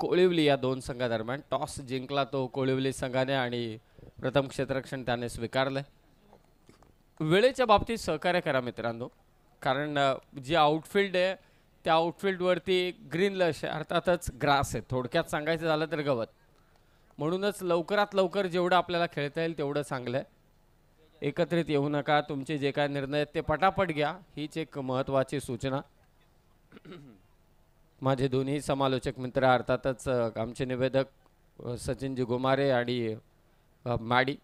कोळिवली या दोन संघादरम्यान. टॉस जिंकला तो कोळिवली संघाने आणि प्रथम क्षेत्ररक्षण त्याने स्वीकारले. वेळेच्या बाबतीत सहकार्य करा मित्रांनो, कारण जी आउटफील्ड आहे त्या आउटफील्डवरती ग्रीन लश आहे, अर्थातच ग्रास आहे, थोडक्यात सांगायचं झालं तर गवत. म्हणूनच लवकरात लवकर जेवढं आपल्याला खेळता येईल तेवढं चांगलं आहे. एकत्रित येऊ नका, तुमचे जे काय निर्णय आहेत ते पटापट घ्या, हीच एक महत्त्वाची सूचना. माझे दोन्ही समालोचक मित्र अर्थातच आमचे निवेदक सचिनजी गुमारे आणि माडी.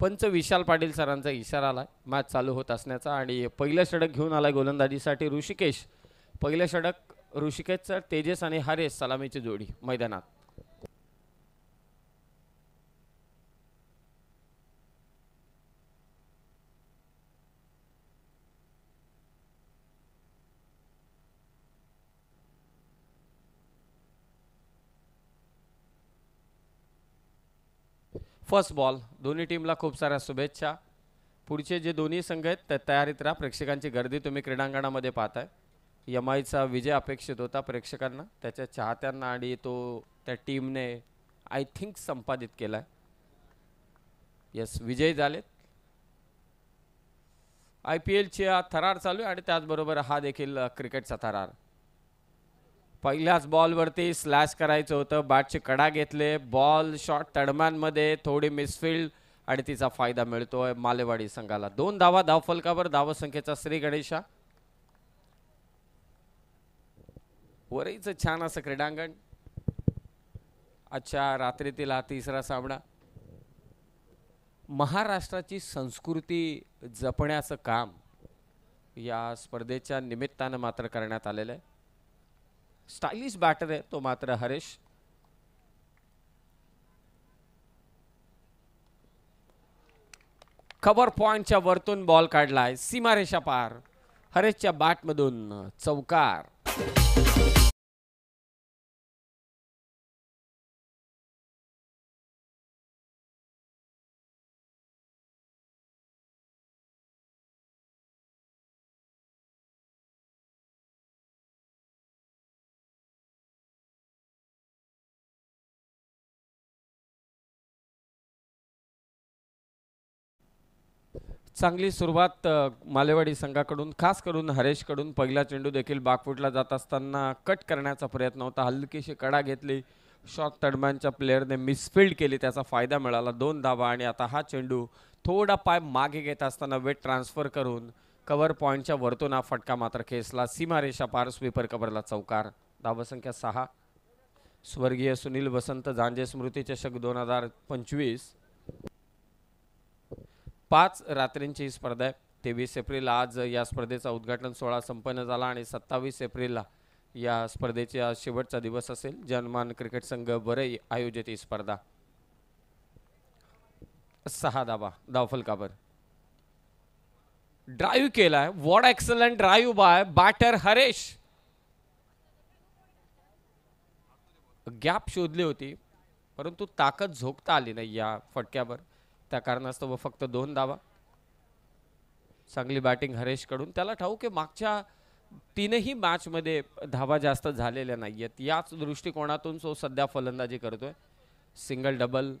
पंच विशाल पाटील सरांचा इशारा आला मॅच चालू होत असण्याचा आणि पहिलं षटक घेऊन आला गोलंदाजीसाठी ऋषिकेश. पहिलं षटक ऋषिकेशचं. तेजस आणि हरेश सलामीची जोडी मैदानात. First ball. दोन्ही टीमला खूप साऱ्या शुभेच्छा. पुढचे जे दोन्ही संघ आहेत त्या तयारीत राहा. प्रेक्षकांची गर्दी तुम्ही क्रीडांगणामध्ये पाहताय. यमाईचा विजय अपेक्षित होता प्रेक्षकांना, त्याच्या चाहत्यांना, आणि तो त्या टीमने आय थिंक संपादित केलाय. यस, विजयी झालेत. IPLची थरार चालू आहे आणि त्याचबरोबर हा देखील क्रिकेटचा थरार. पहिल्याच बॉलवरती स्लॅश करायचं होतं, बॅटची कडा घेतले, बॉल शॉट तडम्यांमध्ये, थोडी मिसफिल्ड आणि तिचा फायदा मिळतोय मालेवाडी संघाला. 2 धावा धावफलकावर. धावसंख्येचा श्री गणेशा. वरईचं छान असं क्रीडांगण. अच्छा, रात्रीतील हा तिसरा सामना. महाराष्ट्राची संस्कृती जपण्याचं काम या स्पर्धेच्या निमित्तानं मात्र करण्यात आलेलं आहे. स्टाइलिश बॅटर आहे तो मात्र हरेश. कव्हर पॉइंटच्या वरतून बॉल काढलाय, सीमारेषा पार. हरेशच्या बॅटमधून चौकार. चांगली सुरुवात मालेवाडी संघाकडून, खास करून हरेशकडून. पहिला चेंडू देखील बाकफुटला जात असताना कट करण्याचा प्रयत्न होता, हलकीशी कडा घेतली, शॉट तडम्यांच्या प्लेअरने मिसफिल्ड केली, त्याचा फायदा मिळाला. 2 धावा. आणि आता हा चेंडू थोडा पाय मागे घेत असताना वेट ट्रान्सफर करून कव्हर पॉईंटच्या वरतून हा फटका मात्र खेचला. सीमारेषा पार. स्वीपर कव्हरला चौकार. धावसंख्या 6. स्वर्गीय सुनील वसंत झांजे स्मृती चषक 2025. 5 रात्रींची ही स्पर्धा आहे. 23 एप्रिल आज या स्पर्धेचा उद्घाटन सोहळा संपन्न झाला आणि 27 एप्रिलला या स्पर्धेचा शेवटचा दिवस असेल. जनमान क्रिकेट संघ वरई आयोजित ही स्पर्धा. 6 धावा धावफलकावर. ड्राईव्ह केलाय. What excellent drive by batter Haresh. Gap शोधली होती परंतु ताकद झोकता आली नाही या फटक्यावर. त्या कारणास्तव फक्त 2 धावा. चांगली बॅटिंग हरेशकडून. त्याला ठाऊक आहे मागच्या 3ही मॅचमध्ये धावा जास्त झालेल्या नाहीयेत. याच दृष्टिकोनातून तो सध्या फलंदाजी करतोय. Single double.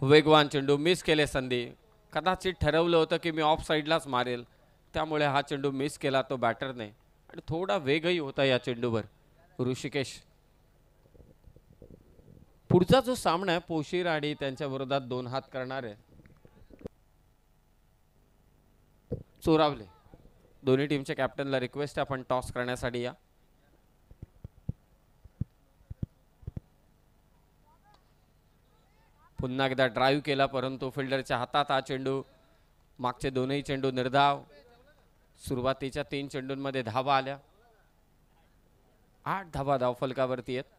वेगवान चेंडू. मिस केले संधी. कदाचित ठरवलं होतं की मी ऑफ साईडलाच मारेल, त्यामुळे हा चेंडू मिस केला तो बॅटरने. आणि थोडा वेगही होता या चेंडूवर. ऋषिकेश. पुढचा जो सामना आहे पोशीर आणि त्यांच्या विरोधात 2 हात करणारे चोरावले. दोन्ही टीमच्या कॅप्टनला रिक्वेस्ट आहे आपण टॉस करण्यासाठी या. पुन्हा एकदा ड्राईव्ह केला परंतु फिल्डरच्या हातात हा चेंडू. मागचे दोनही चेंडू निर्धाव. सुरुवातीच्या 3 चेंडूंमध्ये धावा आल्या. 8 धावा धावफलकावरती आहेत.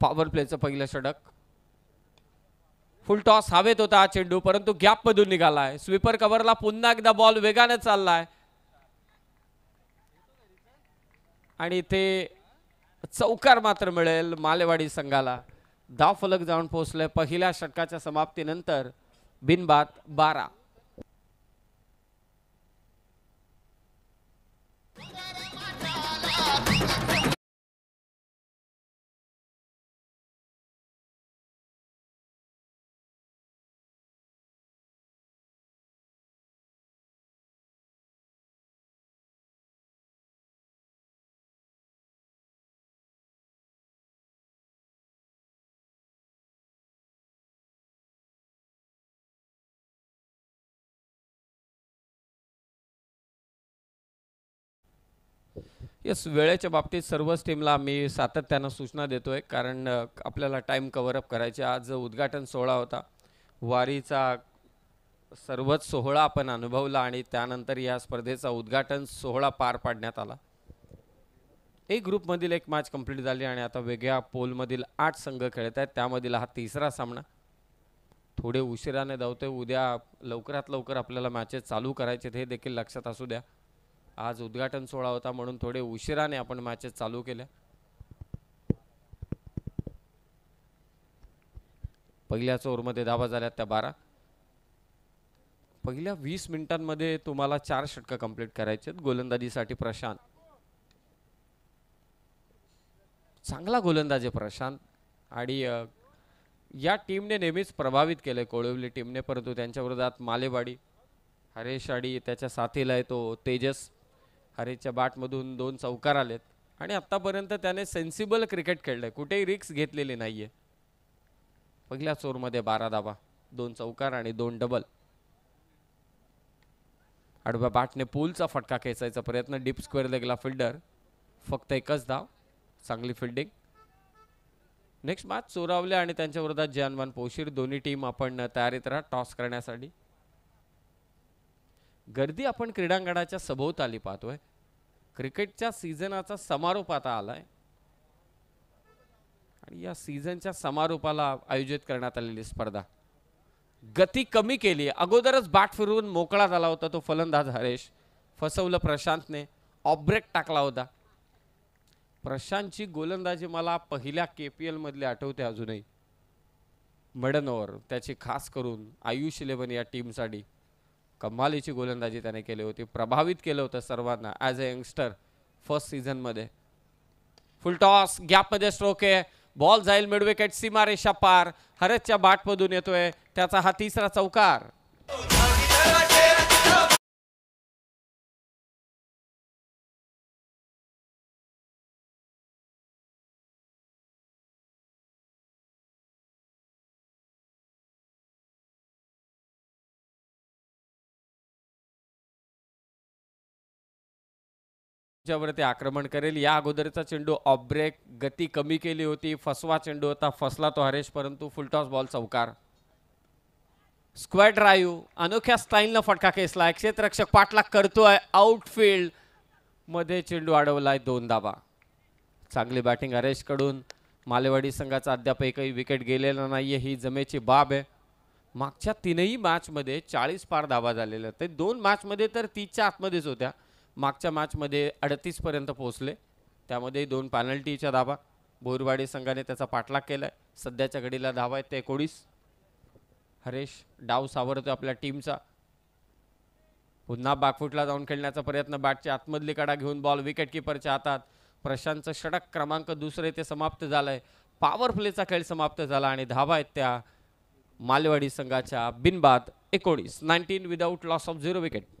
पॉवर प्लेचं पहिलं षटक. फुल टॉस हवेत होता हा चेंडू, परंतु गॅप मधून निघालाय. स्वीपर कव्हरला पुन्हा एकदा बॉल वेगाने चाललाय आणि ते चौकार मात्र मिळेल मालेवाडी संघाला. धाव फलक जाऊन पोहोचले पहिल्या षटकाच्या समाप्तीनंतर. बिनबाद 12. येस, वेळेच्या बाबतीत सर्वच टीमला मी सातत्यानं सूचना देतोय, कारण आपल्याला टाइम कव्हर अप करायचे. आज उद्घाटन सोहळा होता, वारीचा सर्वच सोहळा आपण अनुभवला आणि त्यानंतर या स्पर्धेचा उद्घाटन सोहळा पार पाडण्यात आला. एक ग्रुपमधील एक मॅच कंप्लीट झाली आणि आता वेगळ्या पोलमधील 8 संघ खेळत आहेत, त्यामधील हा तिसरा सामना. थोडे उशिराने धावतोय. उद्या लवकरात लवकर आपल्याला मॅचेस चालू करायचे, हे देखील लक्षात असू द्या. आज उद्घाटन सोहळा होता म्हणून थोडे उशिराने आपण मॅचेस चालू केल्या. पहिल्याच ओव्हरमध्ये धावा झाल्या त्या 12. पहिल्या 20 मिनिटांमध्ये तुम्हाला 4 षटकं कंप्लीट करायचे आहेत. गोलंदाजीसाठी प्रशांत, चांगला गोलंदाज आहे प्रशांत आणि या टीमने नेहमीच प्रभावित केले कोळवली टीमने, परंतु त्यांच्या विरोधात मालेवाडी हरेश आणि त्याच्या साथीला आहे तो तेजस. हरेशच्या बॅटमधून 2 चौकार आलेत आणि आतापर्यंत त्याने सेन्सिबल क्रिकेट खेळलंय, कुठेही रिक्स घेतलेली नाहीये. पहिल्याच ओव्हरमध्ये 12 धावा, 2 चौकार आणि 2 डबल. आडव्या बॅटने पूलचा फटका खेचायचा प्रयत्न, डीप स्क्वेअर लेगला फिल्डर, फक्त एकच धाव. चांगली फिल्डिंग. नेक्स्ट मॅच चोरावले आणि त्यांच्या विरोधात जानवान पोशीर. दोन्ही टीम आपण तयारीत राहा टॉस करण्यासाठी. गर्दी आपण क्रीडांगणाच्या सभोवताली पाहतोय. क्रिकेटच्या सीझनाचा समारोप आता आलाय आणि या सीझनच्या समारोपाला आयोजित करण्यात आलेली स्पर्धा. गती कमी केली, अगोदरच बॅट फिरवून मोकळा झाला होता तो फलंदाज हरेश. फसवलं प्रशांतने, ऑफ ब्रेक टाकला होता. प्रशांतची गोलंदाजी मला पहिल्या KPL मधली आठवते अजूनही. मिडन ओव्हर त्याची खास करून आयुष 11 या टीमसाठी कमालीची गोलंदाजी त्याने केली होती, प्रभावित केलं होतं सर्वांना ॲज अ यंगस्टर फर्स्ट सीझनमध्ये. फुल टॉस, गॅपमध्ये स्ट्रोक आहे, बॉल जाईल मिड विकेट, सीमारेषा पार. हरेशच्या बॅटमधून येतोय त्याचा हा तिसरा चौकार. ज्यावरती आक्रमण करेल. या अगोदरचा चेंडू ऑफ ब्रेक, गती कमी केली होती, फसवा चेंडू होता, फसला तो हरेश, परंतु फुलटॉस बॉल चौकार. स्क्वेअर ड्राईव्ह, अनोख्या स्टाईलनं फटका खेचलाय, क्षेत्ररक्षक पाठलाग करतोय, आउटफील्ड मध्ये चेंडू अडवलाय, 2 धावा. चांगली बॅटिंग हरेश कडून. मालेवाडी संघाचा अद्याप एकही विकेट गेलेला नाहीये, ही जमेची बाब आहे. मागच्या 3ही मॅचमध्ये 40 पार धावा झालेल्या, ते 2 मॅचमध्ये तर 30च्या आतमध्येच होत्या. मागच्या मॅचमध्ये 38 पर्यंत पोहोचले, त्यामध्ये 2 पॅनल्टीच्या धावा. बोरवाडी संघाने त्याचा पाठलाग केलाय. सध्याच्या घडीला धावा आहेत ते 19. हरेश डाव सावरतो आपल्या टीमचा. पुन्हा बॅकफुटला जाऊन खेळण्याचा प्रयत्न, बॅटच्या आतमधली कडा घेऊन बॉल विकेट किपरच्या हातात. प्रशांतचं षटक क्रमांक 2 ते समाप्त झालंय. पॉवर प्लेचा खेळ समाप्त झाला आणि धावा आहेत त्या मालेवाडी संघाच्या बिनबाद 19 विदाउट लॉस ऑफ 0 विकेट.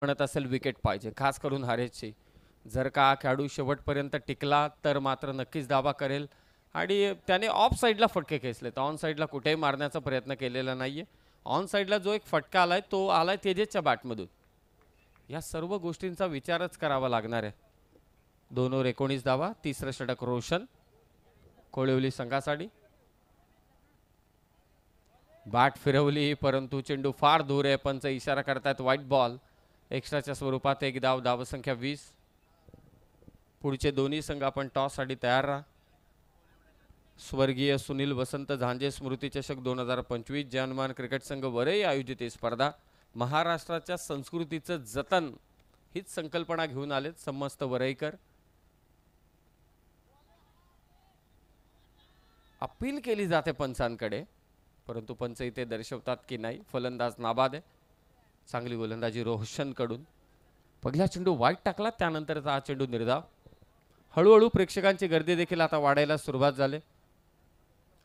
म्हणत असेल विकेट पाहिजे, खास करून हरेशची. जर का खेळाडू शेवटपर्यंत टिकला तर मात्र नक्कीच धावा करेल. आणि त्याने ऑफ साईडला फटके खेचले, तर ऑन साईडला कुठेही मारण्याचा प्रयत्न केलेला नाहीये. ऑन साईडला जो एक फटका आलाय तो आलाय तेजसच्या बॅटमधून. या सर्व गोष्टींचा विचारच करावा लागणार आहे. 2 ओव्हर 19 धावा, तिसरं षटक रोशन कोळिवली संघासाठी. बॅट फिरवली परंतु चेंडू फार दूर आहे. पंच इशारा करतायत व्हाईट बॉल. एक्स्ट्राच्या स्वरूपात एक धाव, धावसंख्या 20. पुढचे दोन्ही संघ आपण टॉससाठी तयार राहा. स्वर्गीय सुनील वसंत झांजे स्मृती चषक 2025 जनमान क्रिकेट संघ वरई आयोजित ही स्पर्धा महाराष्ट्राच्या संस्कृतीचं जतन हीच संकल्पना घेऊन आलेत समस्त वरईकर. अपील केली जाते पंचांकडे, परंतु पंच इथे दर्शवतात की नाही. फलंदाज नाबाद आहे. चांगली गोलंदाजी रोशन कडून. पहिला चेंडू वाईट टाकला, त्यानंतरचा हा चेंडू निर्धाव. हळूहळू प्रेक्षकांची गर्दी देखील आता वाढायला सुरुवात झाली.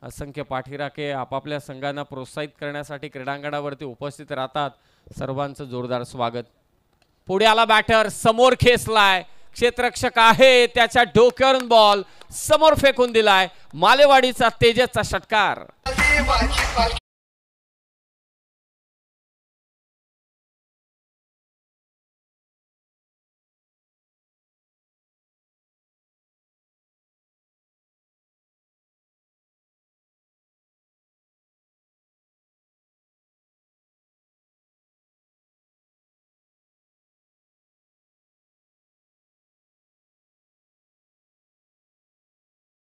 असंख्य पाठीराखे आपापल्या संघांना प्रोत्साहित करण्यासाठी क्रीडांगणावरती उपस्थित राहतात. सर्वांचं जोरदार स्वागत. पुढे आला बॅटर, समोर खेचलाय, क्षेत्ररक्षक आहे, त्याच्या डोक्यावरून बॉल समोर फेकून दिलाय. मालेवाडीचा तेजसचा षटकार.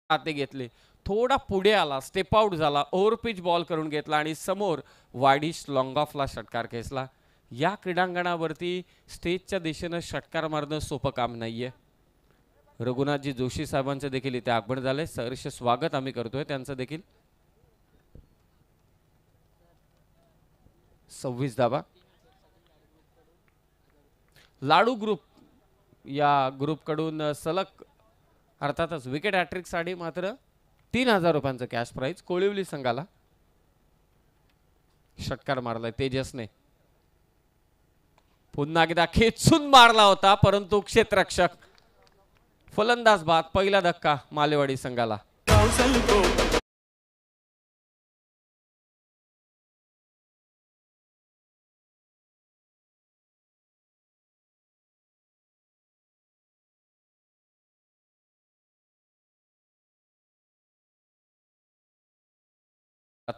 हाते घेतले, थोडा पुढे आला, स्टेप आउट झाला, ओव्हरपिच बॉल करून घेतला आणि समोर वाईडिश लॉंग ऑफला षटकार खेचला. या क्रीडांगणावरती स्टेजच्या दिशेनं षटकार मारणं सोपं काम नाहीये. रघुनाथजी जोशी साहेबांचं देखील इथे आगमन झालंय. सहर्ष स्वागत आम्ही करतोय त्यांचं देखील. 26 धावा. लाडू ग्रुप या ग्रुपकडून सलग अर्थातच विकेट हॅट्रिक साठी मात्र 3000 रुपयांचं कॅश प्राइज कोळिवली संघाला. षटकार मारलाय तेजसने. पुन्हा एकदा खेचून मारला होता परंतु क्षेत्ररक्षक. फलंदाज बाद. पहिला धक्का मालेवाडी संघाला.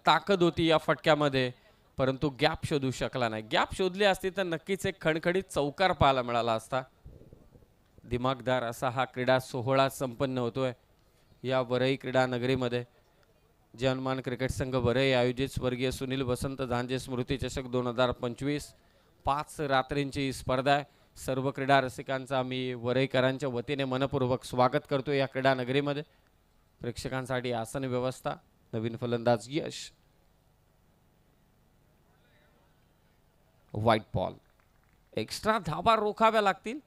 ताकद होती या फटक्यामध्ये, परंतु गॅप शोधू शकला नाही. गॅप शोधली असती तर नक्कीच एक खणखणीत चौकार पाहायला मिळाला असता. दिमागदार असा हा क्रीडा सोहळा संपन्न होतोय या वरई क्रीडा नगरीमध्ये. जनमान क्रिकेट संघ वरई आयोजित स्वर्गीय सुनील वसंत झांजे स्मृती चषक 2025 5 रात्रींची स्पर्धा आहे. सर्व क्रीडा रसिकांचा आम्ही वरईकरांच्या वतीने मनपूर्वक स्वागत करतो या क्रीडा नगरीमध्ये. प्रेक्षकांसाठी आसन व्यवस्था. नवीन फलंदाज यश. White ball. एक्स्ट्रा धावा रोखाव्या लागतील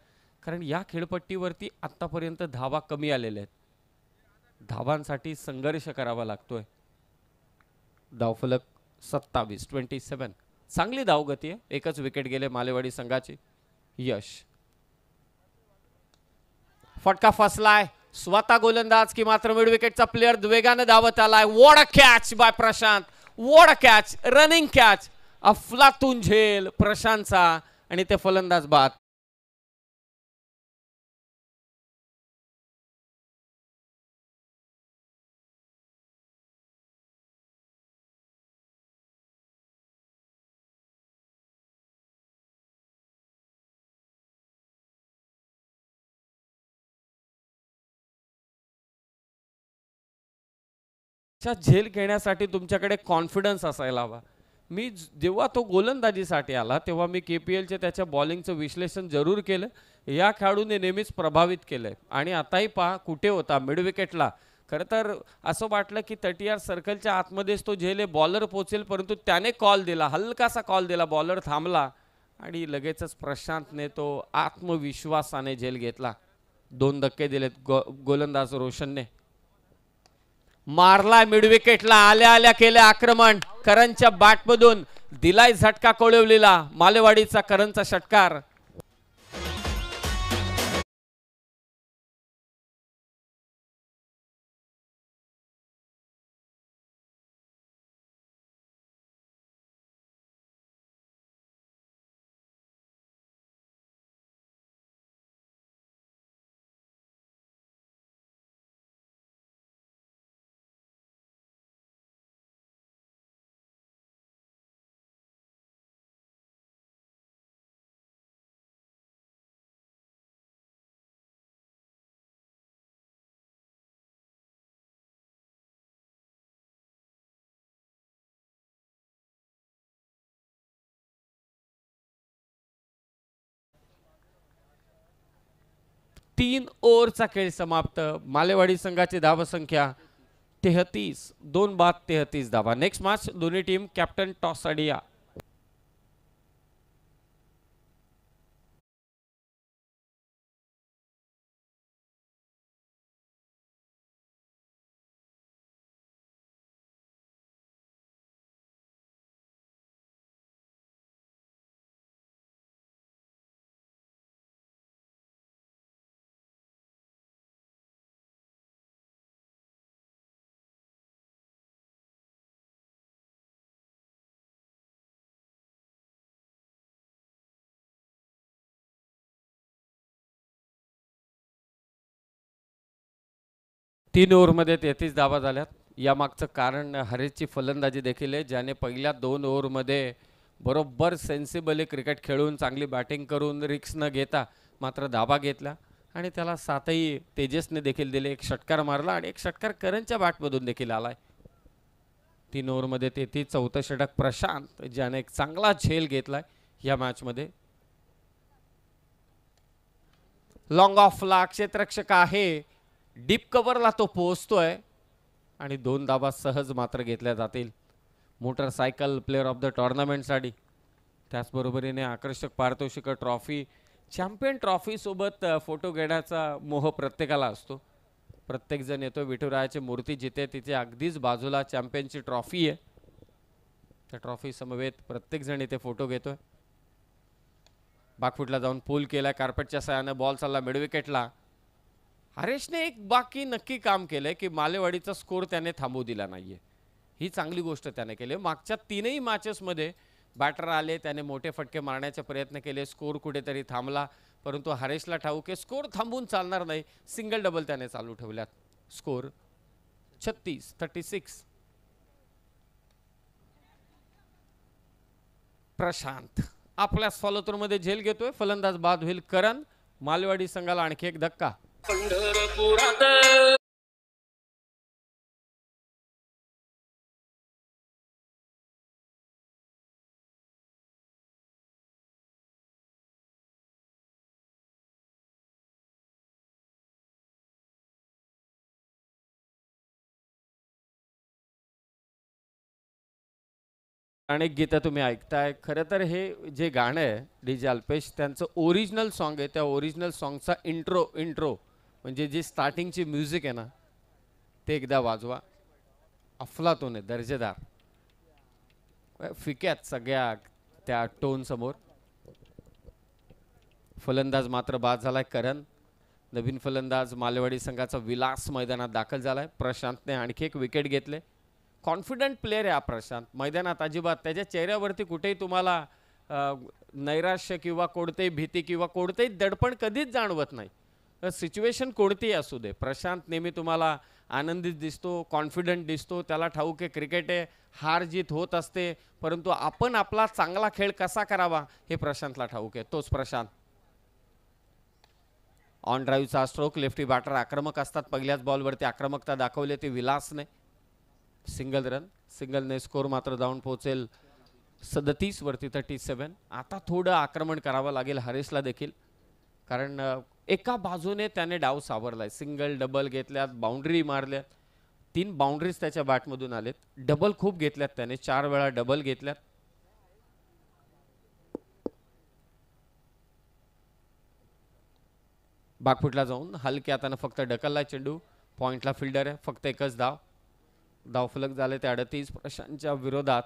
कारण या खेळपट्टीवरती आतापर्यंत धावा कमी आलेल्या आहेत. धावांसाठी संघर्ष करावा लागतोय. धावफलक 27. चांगली धावगती आहे. एकच विकेट गेले मालेवाडी संघाची. यश. फटका फसलाय. स्वतः गोलंदाज की मात्र मिड विकेटचा प्लेयर वेगाने धावत आलाय. What a catch by Prashant. What a catch. Running catch. अफलातून झेल प्रशांतचा आणि ते फलंदाज बाद. झेल घेण्यासाठी तुमच्याकडे कॉन्फिडन्स असायला हवा. मी जेव्हा तो गोलंदाजीसाठी आला तेव्हा मी KPLचे त्याच्या बॉलिंगचं विश्लेषण जरूर केलं. या खेळाडूने नेहमीच प्रभावित केलंय आणि आताही पहा कुठे होता मिड विकेटला. खरं तर असं वाटलं की 30 सर्कलच्या आतमध्येच तो झेल बॉलर पोचेल, परंतु त्याने कॉल दिला, हलकासा कॉल दिला, बॉलर थांबला आणि लगेचच प्रशांतने तो आत्मविश्वासाने झेल घेतला. 2 धक्के दिलेत गोलंदाज रोशनने. मारलाय मिड विकेटला. आल्या आल्या केले आक्रमण. करणच्या बॅटमधून दिलाय झटका कोळिवलीला. मालेवाडीचा करणचा षटकार. 3 ओव्हरचा खेळ समाप्त. मालेवाडी संघाची धावसंख्या 33, 2 बाद 33 धावा. नेक्स्ट मॅच दोन्ही टीम कॅप्टन टॉस अडिया. तीन ओव्हरमध्ये 33 धावा झाल्यात. यामागचं कारण हरेशची फलंदाजी देखील आहे, ज्याने पहिल्या 2 ओव्हरमध्ये बरोबर सेन्सिबली क्रिकेट खेळून चांगली बॅटिंग करून रिक्स न घेता मात्र धावा घेतला आणि त्याला 7ही तेजसने देखील दिले. एक षटकार मारला आणि एक षटकार करणच्या बॅटमधून देखील आलाय. 3 ओव्हरमध्ये 33. चौथं षटक प्रशांत, ज्याने एक चांगला झेल घेतलाय या मॅचमध्ये. लॉंग ऑफला क्षेत्ररक्षक आहे, डीप कव्हरला तो पोहोचतोय आणि 2 धावा सहज मात्र घेतल्या जातील. मोटरसायकल प्लेअर ऑफ द टुर्नामेंटसाठी, त्याचबरोबरीने आकर्षक पारितोषिक ट्रॉफी, चॅम्पियन ट्रॉफी सोबत फोटो घेण्याचा मोह प्रत्येकाला असतो. प्रत्येकजण येतो. विठुरायाची मूर्ती जिथे तिथे अगदीच बाजूला चॅम्पियनची ट्रॉफी आहे. त्या ट्रॉफी समवेत प्रत्येकजण इथे फोटो घेतोय. बाकफुटला जाऊन पूल केला. कार्पेटच्या सहाय्याने बॉल चालला मिड विकेटला. हरेशने एक बाकी नक्की काम केलंय की मालेवाडीचा स्कोर त्याने थांबवू दिला नाहीये. ही चांगली गोष्ट त्याने केली. मागच्या 3ही मॅचेसमध्ये बॅटर आले, त्याने मोठे फटके मारण्याचे प्रयत्न केले, स्कोर कुठेतरी थांबला, परंतु हरेशला ठाऊक आहे स्कोर थांबून चालणार नाही. सिंगल डबल त्याने चालू ठेवल्यात. स्कोर 36-36. प्रशांत आपल्याच फॉलोथ्रूमध्ये झेल घेतोय. फलंदाज बाद होईल करण. मालेवाडी संघाला आणखी एक धक्का. अनेक गीतं तुम्ही ऐकताय. खरं तर हे जे गाणं आहे DJ अल्पेश त्यांचं ओरिजिनल सॉन्ग आहे. त्या ओरिजिनल सॉन्गचा इंट्रो म्हणजे जी स्टार्टिंगची म्युझिक आहे ना, ते एकदा वाजवा. अफलातून आहे, दर्जेदार. फिक्यात सगळ्या त्या टोन समोर. फलंदाज मात्र बाद झालाय करण. नवीन फलंदाज मालेवाडी संघाचा विलास मैदानात दाखल झालाय. प्रशांतने आणखी एक विकेट घेतले. कॉन्फिडंट प्लेअर आहे हा प्रशांत. मैदानात अजिबात त्याच्या चेहऱ्यावरती कुठेही तुम्हाला नैराश्य किंवा कोणतेही भीती किंवा कोणतेही दडपण कधीच जाणवत नाही. सिच्युएशन कोणतीही असू दे, प्रशांत नेहमी तुम्हाला आनंदित दिसतो, कॉन्फिडंट दिसतो. त्याला ठाऊक आहे क्रिकेट आहे, हार जीत होत असते, परंतु आपण आपला चांगला खेळ कसा करावा हे प्रशांतला ठाऊक आहे. तोच प्रशांत. ऑन ड्राईव्हचा स्ट्रोक. लेफ्टी बॅटर आक्रमक असतात. पहिल्याच बॉलवरती आक्रमकता दाखवली ती विलासने. Single run. सिंगलने स्कोर मात्र जाऊन पोहोचेल 37 वरती 37. आता थोडं आक्रमण करावं लागेल हरेशला देखील, कारण एका बाजूने त्याने डाव सावरलाय. सिंगल डबल घेतल्यात, बाउंड्री मारल्यात. 3 बाउंड्रीज त्याच्या बॅटमधून आलेत. डबल खूप घेतल्यात त्याने, 4 वेळा डबल घेतल्यात. बागफुटला जाऊन हलक्या हाताने फक्त ढकललाय चेंडू. पॉइंटला फिल्डर आहे. फक्त एकच धाव. धावफलक झाले ते 38 प्रशांतच्या विरोधात.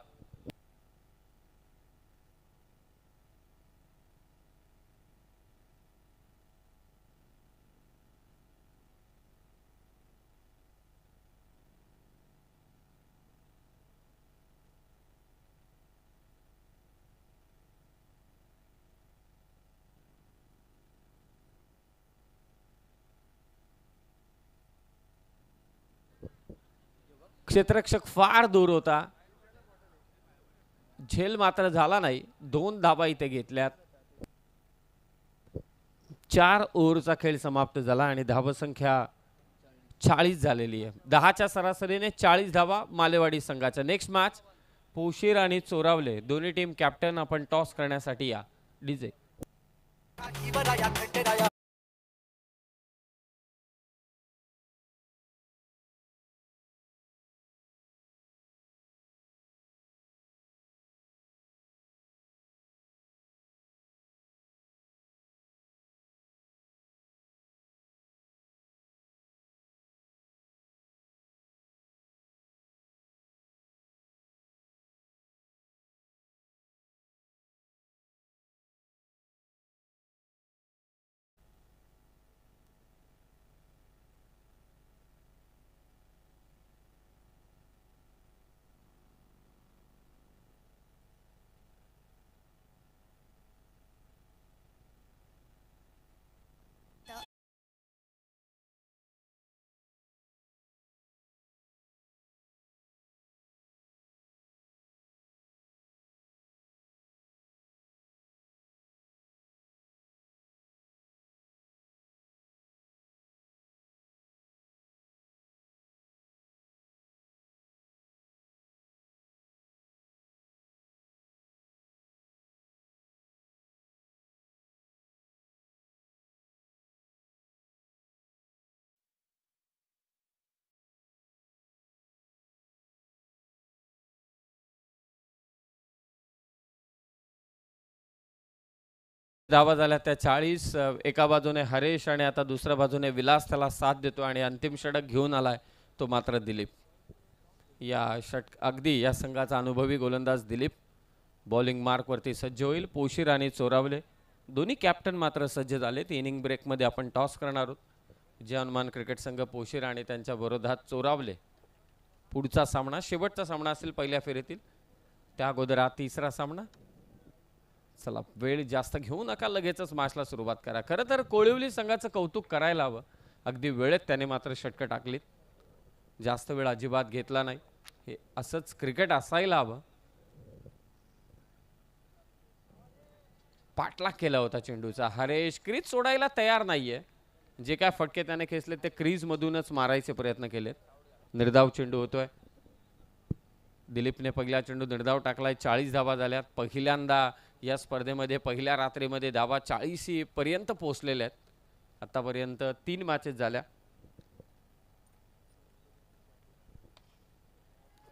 क्षेत्ररक्षक फार दूर होता. झेल मात्र झाला नाही. 2 धावा इथे घेतल्यात. 4 ओव्हरचा खेळ समाप्त झाला आणि धावसंख्या 40 झालेली आहे. 10च्या सरासरीने 40 धावा मालेवाडी संघाच्या. नेक्स्ट मॅच पोशीर आणि चोरावले दोन्ही टीम कॅप्टन. आपण टॉस करण्यासाठी या. डीजे धावा झाल्या त्या 40. एका बाजूने हरेश आणि आता दुसऱ्या बाजूने विलास त्याला साथ देतो आणि अंतिम षटक घेऊन आलाय तो मात्र दिलीप. या अगदी या संघाचा अनुभवी गोलंदाज दिलीप बॉलिंग मार्कवरती सज्ज होईल. पोशीर आणि चोरावले दोन्ही कॅप्टन मात्र सज्ज झालेत. इनिंग ब्रेकमध्ये आपण टॉस करणार आहोत. जे हनुमान क्रिकेट संघ पोशीर आणि त्यांच्या विरोधात चोरावले. पुढचा सामना शेवटचा सामना असेल पहिल्या फेरीतील. त्या अगोदर हा तिसरा सामना. चला वेळ जास्त घेऊ नका, लगेचच मॅचला सुरुवात करा. खरं तर कोळिवली संघाचं कौतुक करायला हवं. अगदी वेळेत त्याने मात्र षटकं टाकलीत. जास्त वेळ अजिबात घेतला नाही. हे असंच क्रिकेट असायला हवं. पाठलाग केला होता चेंडूचा. हरेश क्रीज सोडायला तयार नाहीये. जे काय फटके त्याने खेचले ते क्रीज मधूनच मारायचे प्रयत्न केलेत. निर्धाव चेंडू होतोय. दिलीपने पहिला चेंडू निर्धाव टाकलाय. 40 धावा झाल्यात. पहिल्यांदा या स्पर्धेमध्ये पहिल्या रात्रीमध्ये धावा 40 पर्यंत पोहोचलेल्या आहेत. आतापर्यंत 3 मॅचेस झाल्या.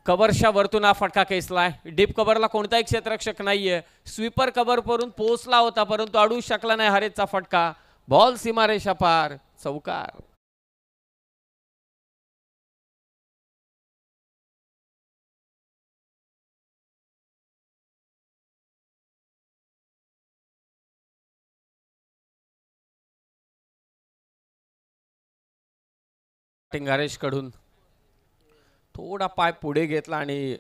कव्हरच्या वरतून हा फटका खेचलाय. डीप कव्हरला कोणताही क्षेत्ररक्षक नाहीये. स्वीपर कव्हर वरून पोहोचला होता परंतु अडू शकला नाही. हरेशचा फटका. बॉल सीमारेषा पार. चौकार. हरेश कडून थोडा पाय पुढे घेतला आणि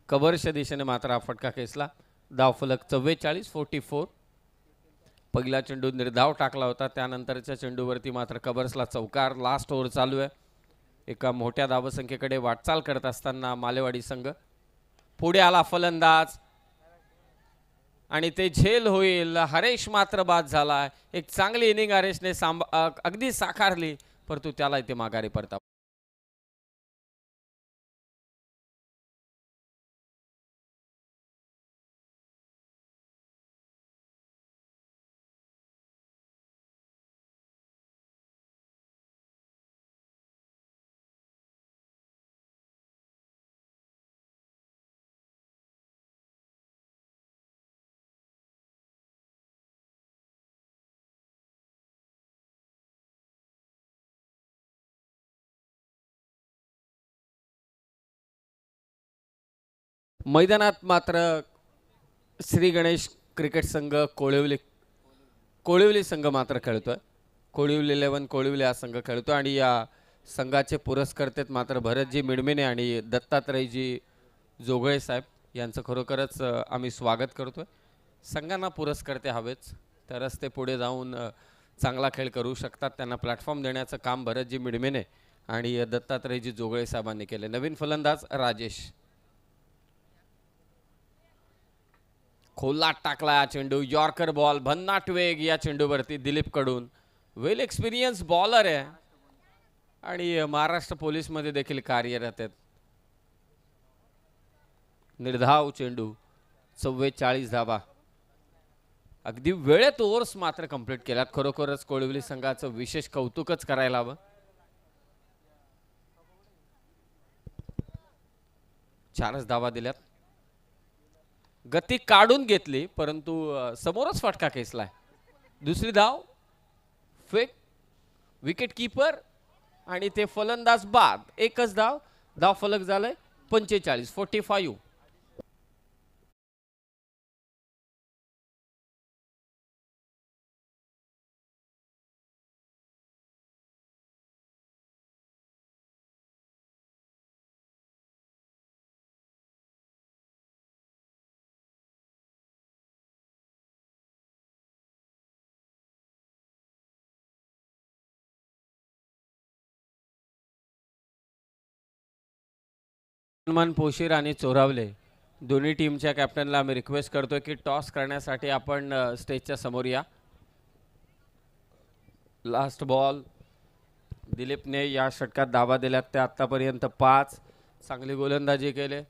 कव्हरच्या दिशेने मात्र हा फटका खेचला. धावफलक 44-44. पहिला चेंडू निर्धाव टाकला होता. त्यानंतरच्या चेंडूवरती मात्र कव्हर्सला चौकार. लास्ट ओव्हर चालू आहे. एका मोठ्या धावसंख्येकडे वाटचाल करत असताना मालेवाडी संघ पुढे आला फलंदाज आणि ते झेल होईल. हरेश मात्र बाद झाला. एक चांगली इनिंग हरेशने अगदी साकारली परंतु त्याला इथे माघारी परता. मैदानात मात्र श्री गणेश क्रिकेट संघ कोळिवली संघ मात्र खेळतोय. कोळिवली 11 कोळिवली हा संघ खेळतोय आणि या संघाचे पुरस्कर्तेत मात्र भरतजी मिडमिने आणि दत्तात्रयजी जोगळे साहेब यांचं खरोखरच आम्ही स्वागत करतोय. संघांना पुरस्कर्ते हवेच तरच ते पुढे जाऊन चांगला खेळ करू शकतात. त्यांना प्लॅटफॉर्म देण्याचं काम भरतजी मिडमिने आणि दत्तात्रयजी जोगळे साहेबांनी केले. नवीन फलंदाज राजेश. खोलात टाकला चेंडू. Yorker ball. भन्नाट वेग या चेंडूवरती दिलीप कडून. वेल एक्सपिरियन्स बॉलर आहे आणि महाराष्ट्र पोलीस मध्ये देखील कार्यरत आहेत. निर्धाव चेंडू. 44 धावा. अगदी वेळेत ओव्हर्स मात्र कंप्लीट केल्यात. खरोखरच कोळिवली संघाचं विशेष कौतुकच करायला हवं. 4च धावा दिल्यात. गती काढून घेतली परंतु समोरच फटका खेचलाय. दुसरी धाव. फेक. विकेट कीपर आणि ते फलंदाज बाद. एकच धाव. धाव फलक झालंय 45-45. हनुमान पोशीर आणि चोरावले दोन्ही टीमच्या कॅप्टनला आम्ही रिक्वेस्ट करतोय की टॉस करण्यासाठी आपण स्टेजच्या समोर या. Last ball. दिलीपने या षटकात धावा दिल्यात त्या आतापर्यंत 5. चांगली गोलंदाजी केले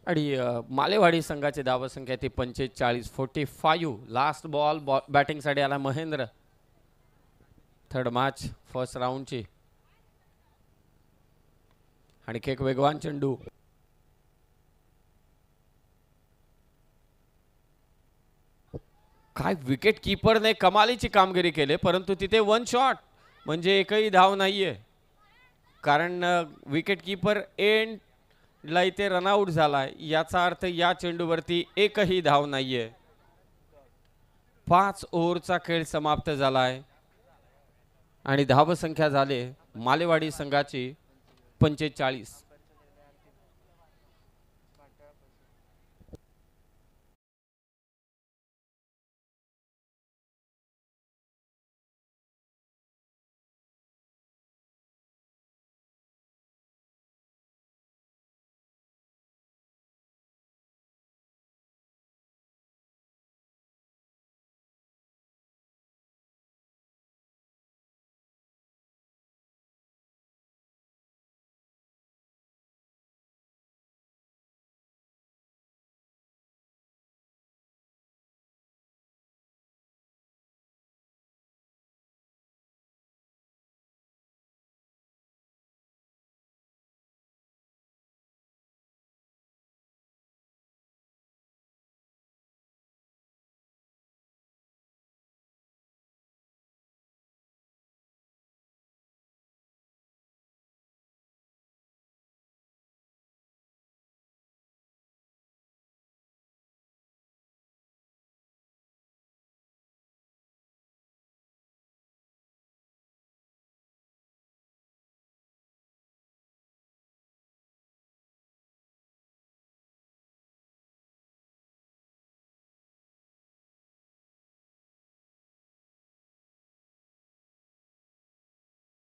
आणि मालेवाडी संघाची धावसंख्या ती 45-45. Last ball. बॅटिंगसाठी आला महेंद्र. थर्ड मॅच फर्स्ट राऊंडची. आणि एक वेगवान चेंडू. काय विकेट कीपरने कमालीची कामगिरी केली, परंतु तिथे वन शॉट म्हणजे एकही धाव नाहीये, कारण विकेट कीपर एंडला इथे रनआउट झालाय. याचा अर्थ या चेंडूवरती एकही धाव नाहीये. 5 ओव्हरचा खेळ समाप्त झालाय आणि धावसंख्या झाले मालेवाडी संघाची 45.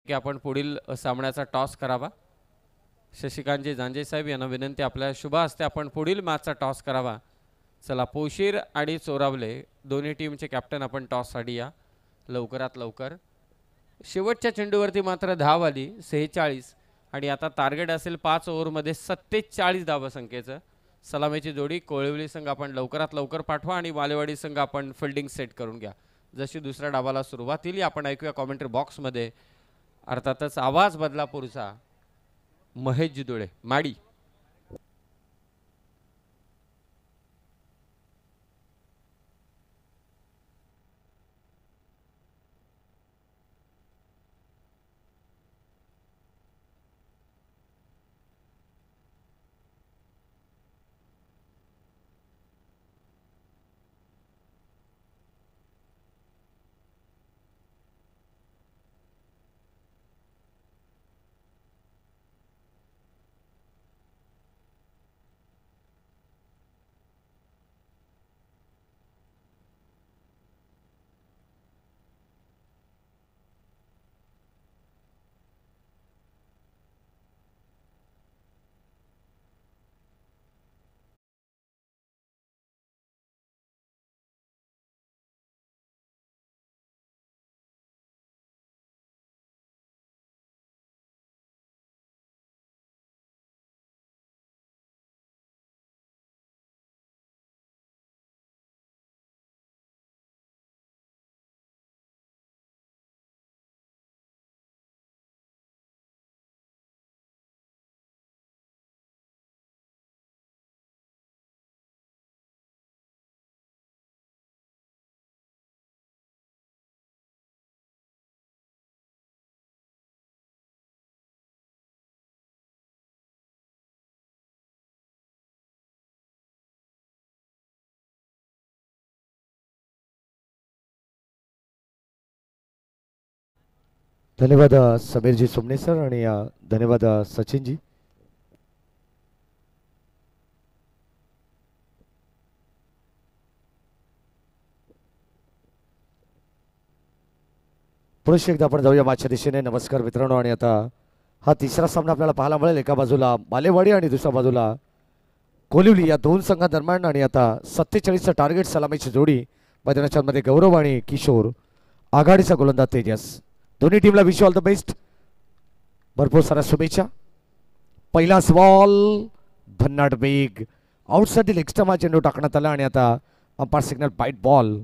की आपण पुढील सामन्याचा टॉस करावा. शशिकांतजी जांजे साहेब यांना विनंती, आपल्या शुभ हस्ते आपण पुढील मॅचचा टॉस करावा. चला, पोशीर आणि चोरावले दोन्ही टीमचे कॅप्टन आपण टॉससाठी या लवकरात लवकर. शेवटच्या चेंडूवरती मात्र धाव आली 46 आणि आता टार्गेट असेल 5 ओव्हरमध्ये 47 धावसंख्येचं. सलामीची जोडी कोळिवली संघ आपण लवकरात लवकर पाठवा आणि मालेवाडी संघ आपण फिल्डिंग सेट करून घ्या. जशी दुसऱ्या डावाला सुरुवात येईल आपण ऐकूया कॉमेंट्री बॉक्समध्ये, अर्थातच आवाज बदलापूरचा महेश जिदुळे माडी. धन्यवाद समीरजी सुमने सर आणि धन्यवाद सचिनजी. पुरुष एकदा आपण जाऊया माझ्या दिशेने. नमस्कार मित्रांनो, आणि आता हा तिसरा सामना आपल्याला पाहायला मिळेल. एका बाजूला मालेवाडी आणि दुसऱ्या बाजूला कोलिवली या दोन संघांदरम्यान. आणि आता 47चं टार्गेट सलामीची जोडी मैदानाच्या मध्ये गौरव आणि किशोर, आघाडीचा गोलंदाज तेजस. दोन्ही टीमला विश ऑल द बेस्ट, भरपूर साऱ्या शुभेच्छा. पहिला बॉल भन्नाट वेग, आउटसाइड एक्स्ट्रा चेंडू टाकण्यात आला आणि आता अंपायर सिग्नल बाईट बॉल.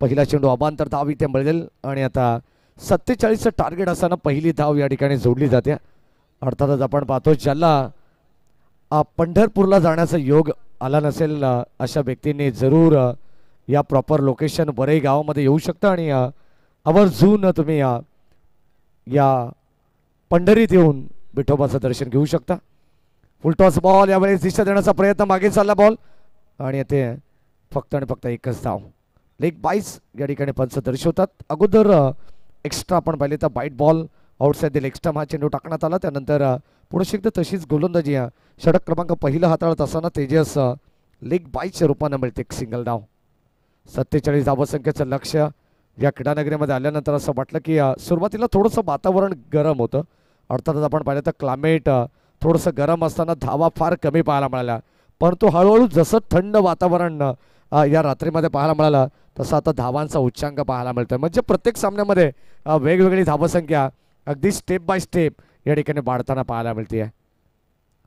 पहिला चेंडू अबांतर धाव इथे मिळेल आणि आता 47चं टार्गेट असताना पहिली धाव या ठिकाणी जोडली जाते. अर्थातच आपण पाहतो ज्याला पंढरपूरला जाण्याचा योग आला नसेल अशा व्यक्तींनी जरूर या प्रॉपर लोकेशन बरई गावामध्ये येऊ शकता आणि आवर्जून तुम्ही या पंढरीत येऊन विठोबाचं दर्शन घेऊ शकता. फुलटॉस बॉल यावेळेस दिशा देण्याचा प्रयत्न, मागे चालला बॉल आणि ते फक्त आणि फक्त एकच धाव. लेग बाईस या ठिकाणी पंच दर्शवतात. अगोदर एक्स्ट्रा आपण पाहिले तर बाईट बॉल आउटसाइड दिल, एक्स्ट्रा हा चेंडू टाकण्यात आला. त्यानंतर पुढे शिकत तशीच गोलंदाजी षटक क्रमांक पहिला हाताळत असताना तेजस लेग बाईटच्या रूपानं मिळते एक सिंगल धाव. 47 धावसंख्येचं लक्ष्य या क्रीडानगरीमध्ये आल्यानंतर असं वाटलं की सुरुवातीला थोडंसं वातावरण गरम होतं. अर्थातच आपण पाहिलं तर क्लायमेट थोडंसं गरम असताना धावा फार कमी पाहायला मिळाल्या, परंतु हळूहळू जसं थंड वातावरण या रात्रीमध्ये पाहायला मिळालं तसं आता धावांचा उच्चांक पाहायला मिळतोय. म्हणजे प्रत्येक सामन्यामध्ये वेगवेगळी धावसंख्या अगदी स्टेप बाय स्टेप या ठिकाणी वाढताना पाहायला मिळते.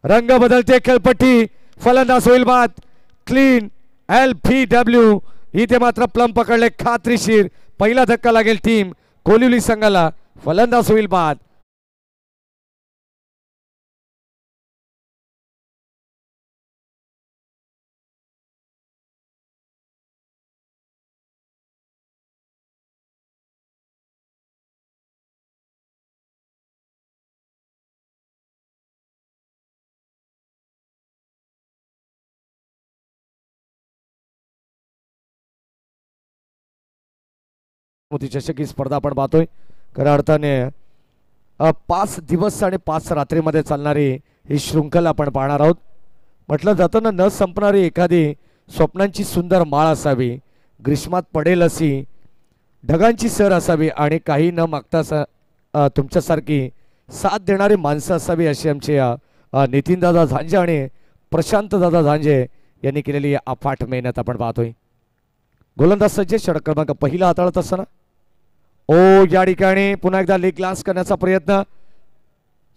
रंग बदलते खेळपट्टी, फलंदाज होईल बाद. क्लीन LPW इथे मात्र प्लम पकडले खात्रीशीर. पहिला धक्का लागेल टीम कोलिवली संघाला, फलंदाज होईल बाद. मोदी चषक ही स्पर्धा आपण पाहतोय खऱ्या अर्थाने 5 दिवस आणि 5 रात्रीमध्ये चालणारी ही शृंखला आपण पाहणार आहोत. म्हटलं जातं ना, न संपणारी एखादी स्वप्नांची सुंदर माळ असावी, ग्रीष्मात पडेल अशी ढगांची सर असावी आणि काही न मागता तुमच्यासारखी साथ देणारी माणसं असावी, अशी आमचे नितीनदादा झांजे आणि प्रशांतदादा झांजे यांनी केलेली अफाट मेहनत आपण पाहतोय. गोलंदाज सज्ज, षटक क्रमांक पहिला हाताळत असताना या ठिकाणी पुन्हा एकदा लेग ग्लास करण्याचा प्रयत्न.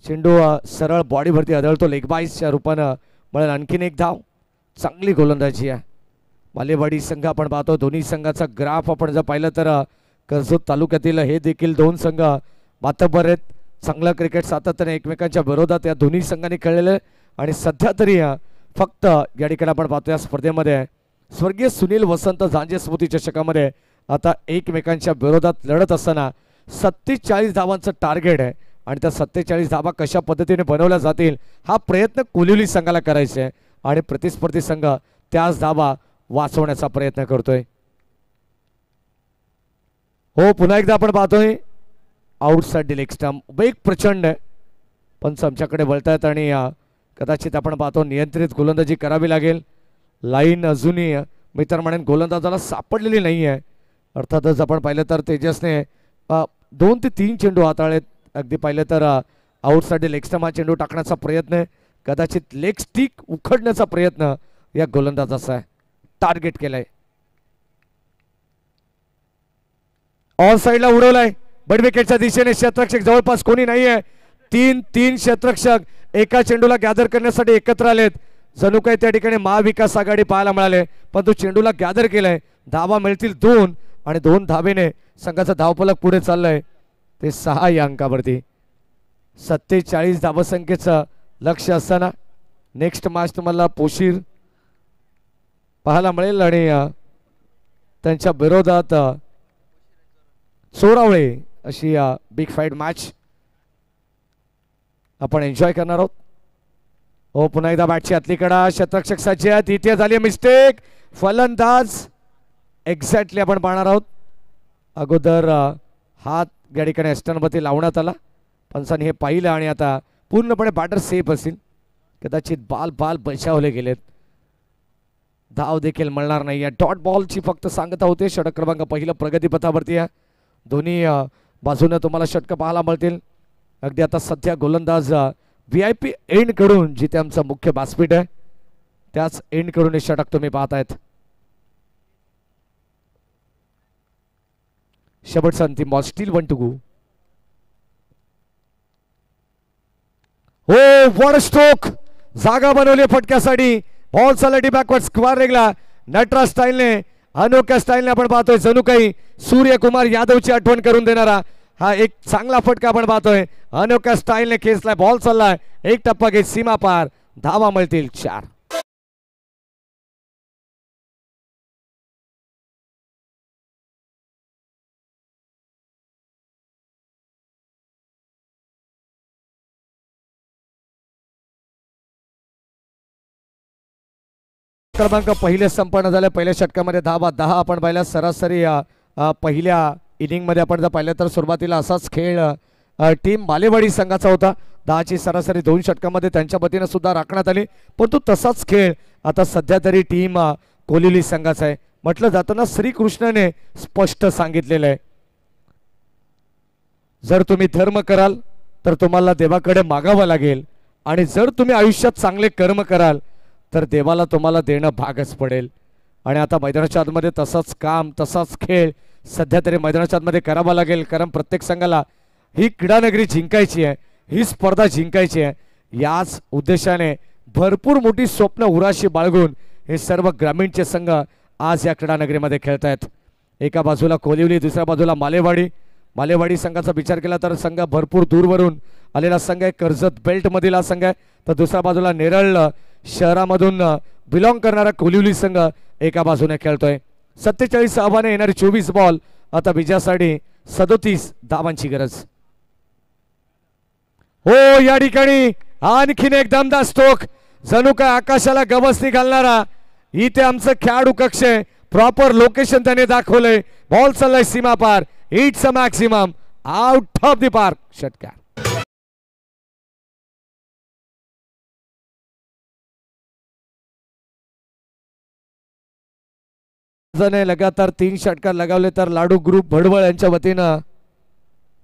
चेंडू सरळ बॉडीवरती आदळतो, लेग बाईसच्या रूपानं मिळेल आणखीन एक धाव. चांगली गोलंदाजी आहे. मालेवाडी संघ आपण पाहतो, दोन्ही संघाचा ग्राफ आपण जर पाहिलं तर कर्जत तालुक्यातील हे देखील दोन संघ मातब्बर आहेत. चांगलं क्रिकेट सातत्याने एकमेकांच्या विरोधात या दोन्ही संघांनी खेळलेलं आणि सध्या तरी फक्त या ठिकाणी आपण पाहतो या स्पर्धेमध्ये स्वर्गीय सुनील वसंत झांजे स्मृती चषकामध्ये आता एकमेकांच्या विरोधात लढत असताना 47 धावांचं टार्गेट आहे आणि त्या 47 धावा कशा पद्धतीने बनवल्या जातील हा प्रयत्न कोलिवली संघाला करायचा आहे आणि प्रतिस्पर्धी संघ त्याच धावा वाचवण्याचा प्रयत्न करतोय. पुन्हा एकदा आपण पाहतोय आउटसाइड लेग स्टंप. वेग प्रचंड आहे, पंच आमच्याकडे वळतायत आणि कदाचित आपण पाहतो नियंत्रित गोलंदाजी करावी लागेल. लाईन अजूनही मित्र म्हणून गोलंदाजाला सापडलेली नाही आहे. अर्थातच आपण पाहिलं तर तेजसने 2 ते 3 चेंडू हाताळलेत. अगदी पाहिलं तर आउटसाइड लेग स्टंप हा चेंडू टाकण्याचा प्रयत्न आहे, कदाचित लेग स्टिक उखडण्याचा प्रयत्न या गोलंदाजाचा आहे. टार्गेट केलाय, ऑन साइडला उडवलाय बड विकेटच्या दिशेने. क्षेत्ररक्षक जवळपास कोणी नाहीये. 3 क्षेत्ररक्षक एका चेंडूला गॅदर करण्यासाठी एकत्र आलेत. जणू काही त्या ठिकाणी महाविकास आघाडी पाहायला मिळाले, पण तो चेंडूला गॅदर केलाय. धावा मिळतील 2 आणि 2 धावेने संघाचा धावफलक पुढे चाललाय ते 6 या अंकावरती. 47 धावसंख्येचं लक्ष्य असताना नेक्स्ट मॅच तुम्हाला पोशीर पाहायला मिळेल आणि त्यांच्या विरोधात चोरावळे अशी बिग फाईट मॅच आपण एन्जॉय करणार आहोत. पुन्हा एकदा बॅटची आतली कडा, क्षेत्ररक्षक सज्ज आहेत. इथे झाली मिस्टेक, फलंदाज एक्झॅक्टली आपण पाहणार आहोत. अगोदर हात या ठिकाणी एस्टर्नवरती लावण्यात आला, पंचांनी हे पाहिलं आणि आता पूर्णपणे बॅटर सेफ असेल. कदाचित बाल बचावले गेलेत, धाव देखील मिळणार नाही. डॉट बॉलची फक्त सांगता होते. षटक क्रमांक पहिलं प्रगतीपथावरती आहे. दोन्ही बाजूने तुम्हाला षटक पाहायला मिळतील. अगदी आता सध्या गोलंदाज VIP एंड कडून जिथे आमचा मुख्य व्यासपीठ आहे त्याच एंड कडून हे षटक तुम्ही पाहतायत. शेवटचा अंतिम ball, steel 1 to go. One stroke, जागा बनवली फटक्यासाठी. बॉल चालला बॅकवर्ड स्क्वेअर रेगला. नटराज स्टाईलने, अनोख्या स्टाईलने आपण पाहतोय जणू काही सूर्यकुमार यादवची आठवण करून देणारा हा एक चांगला फटका आपण पाहतोय. अनोख्या स्टाईलने खेचलाय, बॉल चाललाय, एक टप्पा घेत सीमा पार. धावा मिळतील 4. क्रमांक पहिले संपन्न झाले. पहिल्या षटकामध्ये 10 आपण पाहिल्या. सरासरी पहिल्या इनिंग मध्ये आपण जर पाहिलं तर सुरुवातीला असाच खेळ टीम बालेवाडी संघाचा होता. 10ची सरासरी 2 षटकामध्ये त्यांच्या वतीनं सुद्धा राखण्यात आली. परंतु तसाच खेळ आता सध्या तरी टीम कोलिवली संघाचा आहे. म्हटलं जातं ना, श्रीकृष्णाने स्पष्ट सांगितलेलं आहे, जर तुम्ही धर्म कराल तर तुम्हाला देवाकडे मागावं लागेल, आणि जर तुम्ही आयुष्यात चांगले कर्म कराल तर देवाला तुम्हाला देणं भागच पडेल. आणि आता मैदानाच्या आतमध्ये तसंच काम, तसाच खेळ सध्या तरी मैदानाच्या आतमध्ये करावा लागेल. कारण प्रत्येक संघाला ही क्रीडानगरी जिंकायची आहे, ही स्पर्धा जिंकायची आहे. याच उद्देशाने भरपूर मोठी स्वप्न उराशी बाळगून हे सर्व ग्रामीणचे संघ आज या क्रीडानगरीमध्ये खेळत आहेत. एका बाजूला कोलिवली, दुसऱ्या बाजूला मालेवाडी. मालेवाडी संघाचा विचार केला तर संघ भरपूर दूरवरून आलेला संघ आहे. कर्जत बेल्ट मधील हा संघ आहे. तर दुसऱ्या बाजूला नेरळ शहरामधून बिलॉंग करणारा कोलिवली संघ एका बाजूने खेळतोय. 47 धावाने येणारी 24 बॉल. आता विजयासाठी 37 धावांची गरज. हो, या ठिकाणी आणखीन एक दमदार स्ट्रोक, जणू काय आकाशाला गवसणी घालणारा. इथे आमचं खेळाडू कक्ष आहे. प्रॉपर लोकेशन त्याने दाखवलंय. बॉल चाललाय सीमा पार. It's a maximum out of the park. षटकार. लगातार 3 षटकार लगावले तर लाडू ग्रुप भडवळ यांच्या वतीनं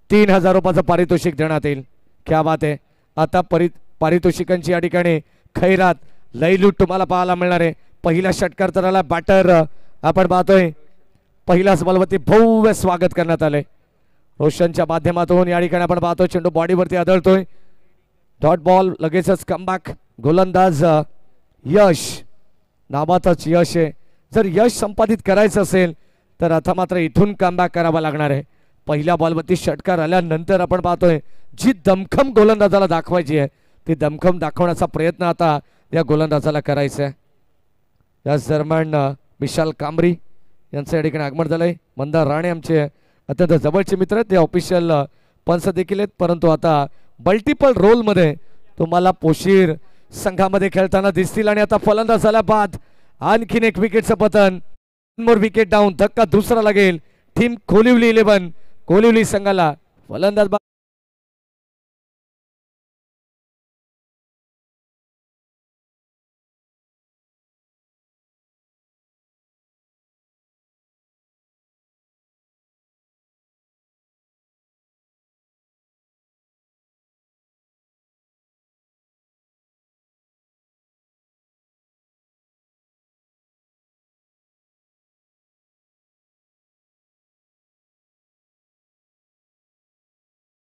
3000 रुपयाचं पारितोषिक देण्यात येईल. क्या बात आहे. आता पारितोषिकांची या ठिकाणी खैरात लईलूट तुम्हाला पाहायला मिळणार आहे. पहिला षटकार तर आला. बॅटर आपण पाहतोय पहिल्याच बॉलवरती भव्य स्वागत करण्यात आले. रोशनच्या माध्यमातून या ठिकाणी आपण पाहतोय चेंडू बॉडीवरती आदळतोय. Dot ball. लगेचच कमबॅक. गोलंदाज यश, नावातच यश आहे. जर यश संपादित करायचं असेल तर आता मात्र इथून कमबॅक करावा लागणार आहे. पहिल्या बॉलवरती षटकार आल्यानंतर आपण पाहतोय जी दमखम गोलंदाजाला दाखवायची आहे ती दमखम दाखवण्याचा प्रयत्न आता या गोलंदाजाला करायचा आहे. याच दरम्यान विशाल कांबरी यांचं या ठिकाणी आगमन झालंय. मंदार राणे आमचे अत्यंत जवळचे मित्र आहेत. ते ऑफिशियल पंच देखील आहेत, परंतु आता मल्टिपल रोलमध्ये तुम्हाला पोशीर संघामध्ये खेळताना दिसतील. आणि आता फलंदाज झाला बाद. आणखीन एक विकेटचं पतन. More wicket down. धक्का दुसरा लागेल टीम कोलिवली 11 कोलिवली संघाला. फलंदाज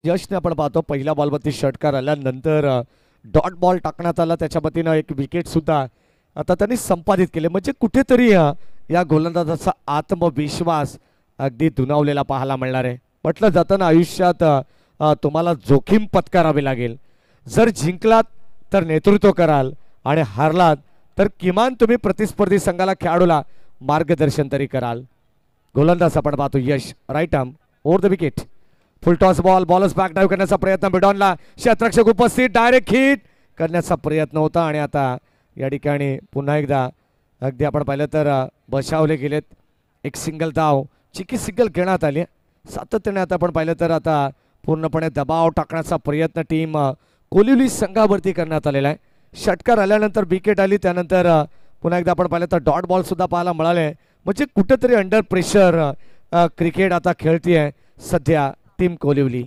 यशने आपण पाहतो पहिल्या बॉलवरती षटकार आल्यानंतर डॉट बॉल टाकण्यात आला. त्याच्या वतीनं एक विकेट सुद्धा आता त्यांनी संपादित केले. म्हणजे कुठेतरी या गोलंदाजाचा आत्मविश्वास अगदी दुणावलेला पाहायला मिळणार आहे. म्हटलं जातं ना, आयुष्यात तुम्हाला जोखीम पत्करावी लागेल. जर जिंकलात तर नेतृत्व कराल आणि हारलात तर किमान तुम्ही प्रतिस्पर्धी संघाला, खेळाडूला मार्गदर्शन तरी कराल. गोलंदाज आपण पाहतो Yash. Right arm over the wicket. Full toss ball. Bowler's back dive करण्याचा प्रयत्न. मिडॉनला क्षेत्ररक्षक उपस्थित. डायरेक्ट हिट करण्याचा प्रयत्न होता. आणि आता या ठिकाणी पुन्हा एकदा अगदी आपण पाहिलं तर बचावले गेलेत. एक सिंगल धाव, चिकी सिंगल घेण्यात आली. सातत्याने आता आपण पाहिलं तर आता पूर्णपणे दबाव टाकण्याचा प्रयत्न टीम कोलिवली संघावरती करण्यात आलेला आहे. षटकार आल्यानंतर विकेट आली. त्यानंतर पुन्हा एकदा आपण पाहिलं तर डॉट बॉल सुद्धा पाहायला मिळाले. म्हणजे कुठेतरी अंडर प्रेशर क्रिकेट आता खेळतीये सध्या टीम कोलिवली.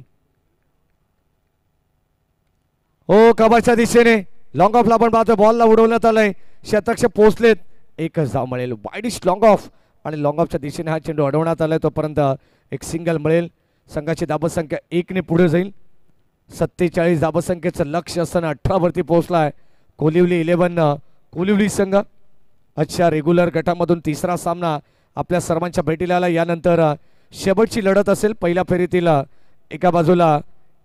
हो, कबाच्या दिशेने लॉंग ऑफला आपण पाहतोय. बॉलला उडवण्यात आलंय. क्षेत्ररक्षक पोहोचलेत. एकच धाव मिळेल. Widish long of. आणि लॉंग ऑफच्या दिशेने हा चेंडू अडवण्यात आलाय. तोपर्यंत एक सिंगल मिळेल. संघाची धावसंख्या 1 ने पुढे जाईल. 47 धावसंख्येचं लक्ष असताना 18 वरती पोहोचलाय कोलिवली 11 कोलिवली संघ. अच्छा, रेग्युलर गटामधून तिसरा सामना आपल्या सर्वांच्या भेटीला आला. यानंतर शेवटची लढत असेल पहिल्या फेरीतील. एका बाजूला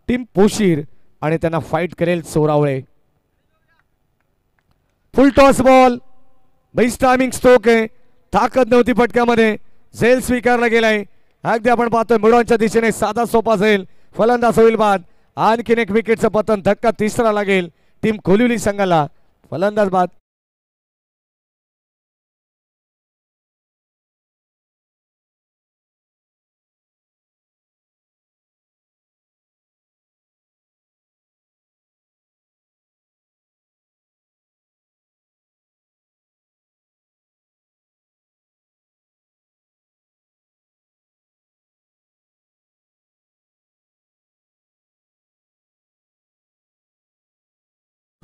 टीम पोशीर आणि त्यांना फाईट करेल सोरावळे. Full toss ball. Best timing stroke आहे. ताकद नव्हती फटक्यामध्ये. झेल स्वीकारला गेलाय. अगदी आपण पाहतोय मिडॉनच्या दिशेने साधा सोपा झेल. फलंदाज होईल बाद. आणखीन एक विकेटचं पतन. धक्का तिसरा लागेल टीम कोलिवली संघाला. फलंदाज बाद.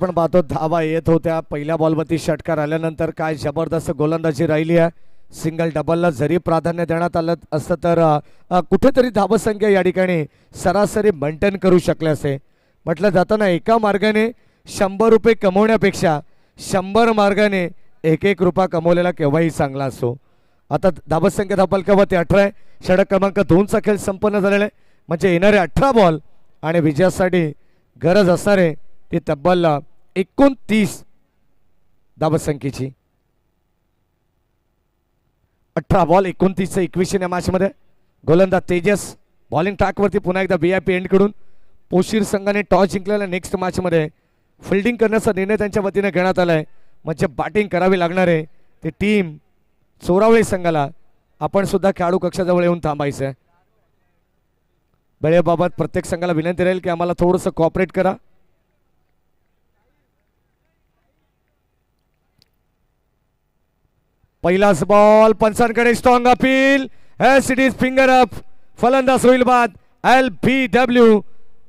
आपण पाहतो धावा येत होत्या पहिल्या बॉलवरती षटकार आल्यानंतर काय जबरदस्त गोलंदाजी राहिली आहे. सिंगल डबलला जरी प्राधान्य देण्यात आलं असतं तर कुठेतरी धावसंख्या या ठिकाणी सरासरी मेंटेन करू शकले असते. म्हटलं जातं ना एका मार्गाने 100 रुपये कमवण्यापेक्षा 100 मार्गाने एक एक रुपया कमवलेला केव्हाही चांगला असतो. आता धावसंख्या धावपलकावरती 18 आहे. षटक क्रमांक 2चा खेळ संपन्न झालेला आहे. म्हणजे येणारे 18 बॉल आणि विजयासाठी गरज असणारे ती तब्बल 29 धावसंख्येची. 18 बॉल 29 21 या मॅचमध्ये. गोलंदाज तेजस बॉलिंग ट्रॅकवरती पुन्हा एकदा VIP एंडकडून पोशीर संघाने टॉस जिंकलेल्या नेक्स्ट मॅचमध्ये फिल्डिंग करण्याचा निर्णय त्यांच्या वतीने घेण्यात आलाय. म्हणजे बॅटिंग करावी लागणार आहे ती टीम चोरावळी संघाला. आपण सुद्धा खेळाडू कक्षाजवळ येऊन थांबायचं आहे. वेळेबाबत प्रत्येक संघाला विनंती राहील की आम्हाला थोडंसं कॉपरेट करा. पहिलाच बॉल पंचांकडे strong appeal. Yes it is finger up. फलंदाज होईल बाद. LBW.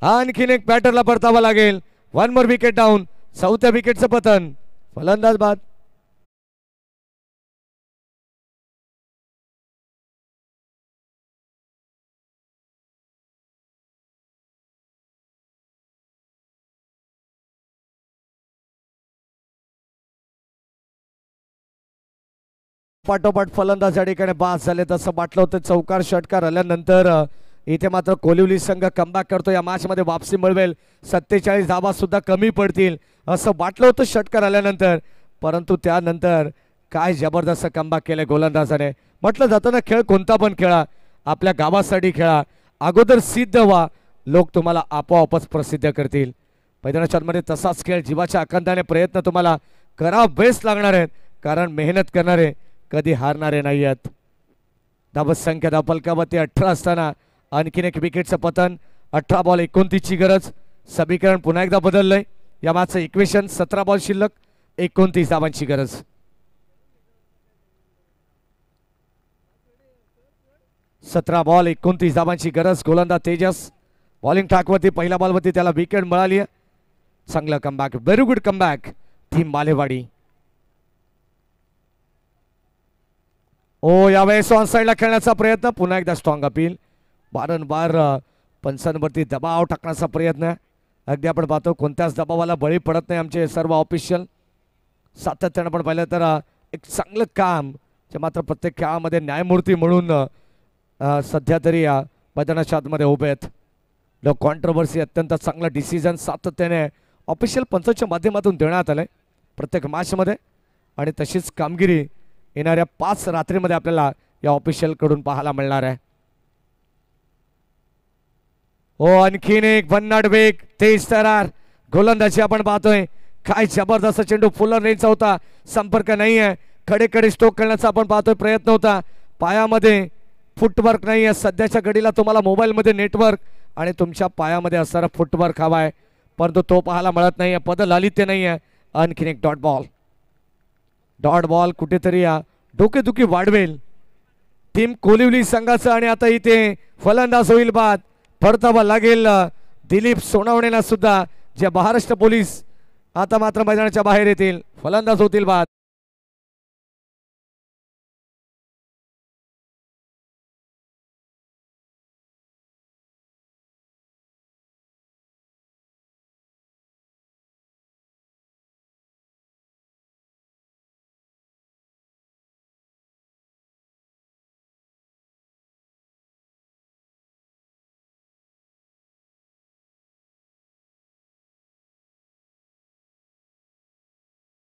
आणखीन एक बॅटरला परतावा लागेल. 1 मोर विकेट डाऊन. चौथ्या विकेटचं पतन. फलंदाज बाद. पाठोपाठ फलंदाज या ठिकाणी बाद झाले तसं वाटलं होतं. चौकार षटकार आल्यानंतर इथे मात्र कोलिवली संघ कमबॅक करतो. या मॅच मध्ये वापसी मिळवेल. 47 धावा सुद्धा कमी पडतील असं वाटलं होतं षटकार आल्यानंतर. परंतु त्यानंतर काय जबरदस्त कमबॅक केले गोलंदाजाने. म्हटलं जातं ना खेळ कोणता पण खेळा आपल्या गावासाठी खेळा. अगोदर सिद्ध व्हा लोक तुम्हाला आपोआपच प्रसिद्ध करतील. मैदानाच्या मध्ये तसाच खेळ जीवाच्या आकांताने प्रयत्न तुम्हाला करावेच लागणार आहेत. कारण मेहनत करणारे कधी हारणारे नाही आहेत. धावसंख्या धावपलकावरती 18 असताना आणखीन एक विकेटचं पतन. 18 बॉल 29 ची गरज. समीकरण पुन्हा एकदा बदललंय. या मॅचचं इक्वेशन 17 बॉल शिल्लक 29 धावांची गरज. सतरा बॉल 29 धावांची गरज. गोलंदाज तेजस बॉलिंग ट्रॅकवरती पहिल्या बॉलवरती त्याला विकेट मिळाली आहे. चांगलं comeback. Very good comeback team Malewadi. यावेळेस ऑन साईडला खेळण्याचा प्रयत्न. पुन्हा एकदा स्ट्रॉंग अपील. वारंवार पंचांवरती दबाव टाकण्याचा प्रयत्न. अगदी आपण पाहतो कोणत्याच दबावाला बळी पडत नाही आमचे सर्व ऑफिशियल. सातत्यानं आपण पाहिलं तर एक चांगलं काम जे मात्र प्रत्येक खेळामध्ये न्यायमूर्ती म्हणून सध्या तरी या मैदानाच्या आतमध्ये उभे आहेत. नो कॉन्ट्रोवर्सी अत्यंत चांगला डिसिजन सातत्याने ऑफिशियल पंचांच्या माध्यमातून देण्यात आलंय प्रत्येक मॅचमध्ये. आणि तशीच कामगिरी येणाऱ्या 5 रात्रीमध्ये आपल्याला या ऑफिशियल कडून पाहायला मिळणार आहे. आणखीन एक भन्नाट वेग तेज तरार गोलंदाजी आपण पाहतोय. काय जबरदस्त चेंडू फुलर रेंजचा होता. संपर्क नाही आहे. कडे स्टोक करण्याचा आपण पाहतोय प्रयत्न होता. पायामध्ये फुटवर्क नाही आहे. सध्याच्या घडीला तुम्हाला मोबाईलमध्ये नेटवर्क आणि तुमच्या पायामध्ये असणारा फुटवर्क हवा आहे परंतु तो पाहायला मिळत नाही आहे. पदलालित्य नाही आहे. आणखीन एक डॉट बॉल. डॉट बॉल कुठेतरी डोकेदुखी वाढवेल टीम कोलिवली संघाचं. आणि आता इथे फलंदाज होईल बाद. परतावा लागेल दिलीप सोनावणेला सुद्धा. जे महाराष्ट्र पोलीस आता मात्र मैदानाच्या बाहेर येतील. फलंदाज होतील बाद.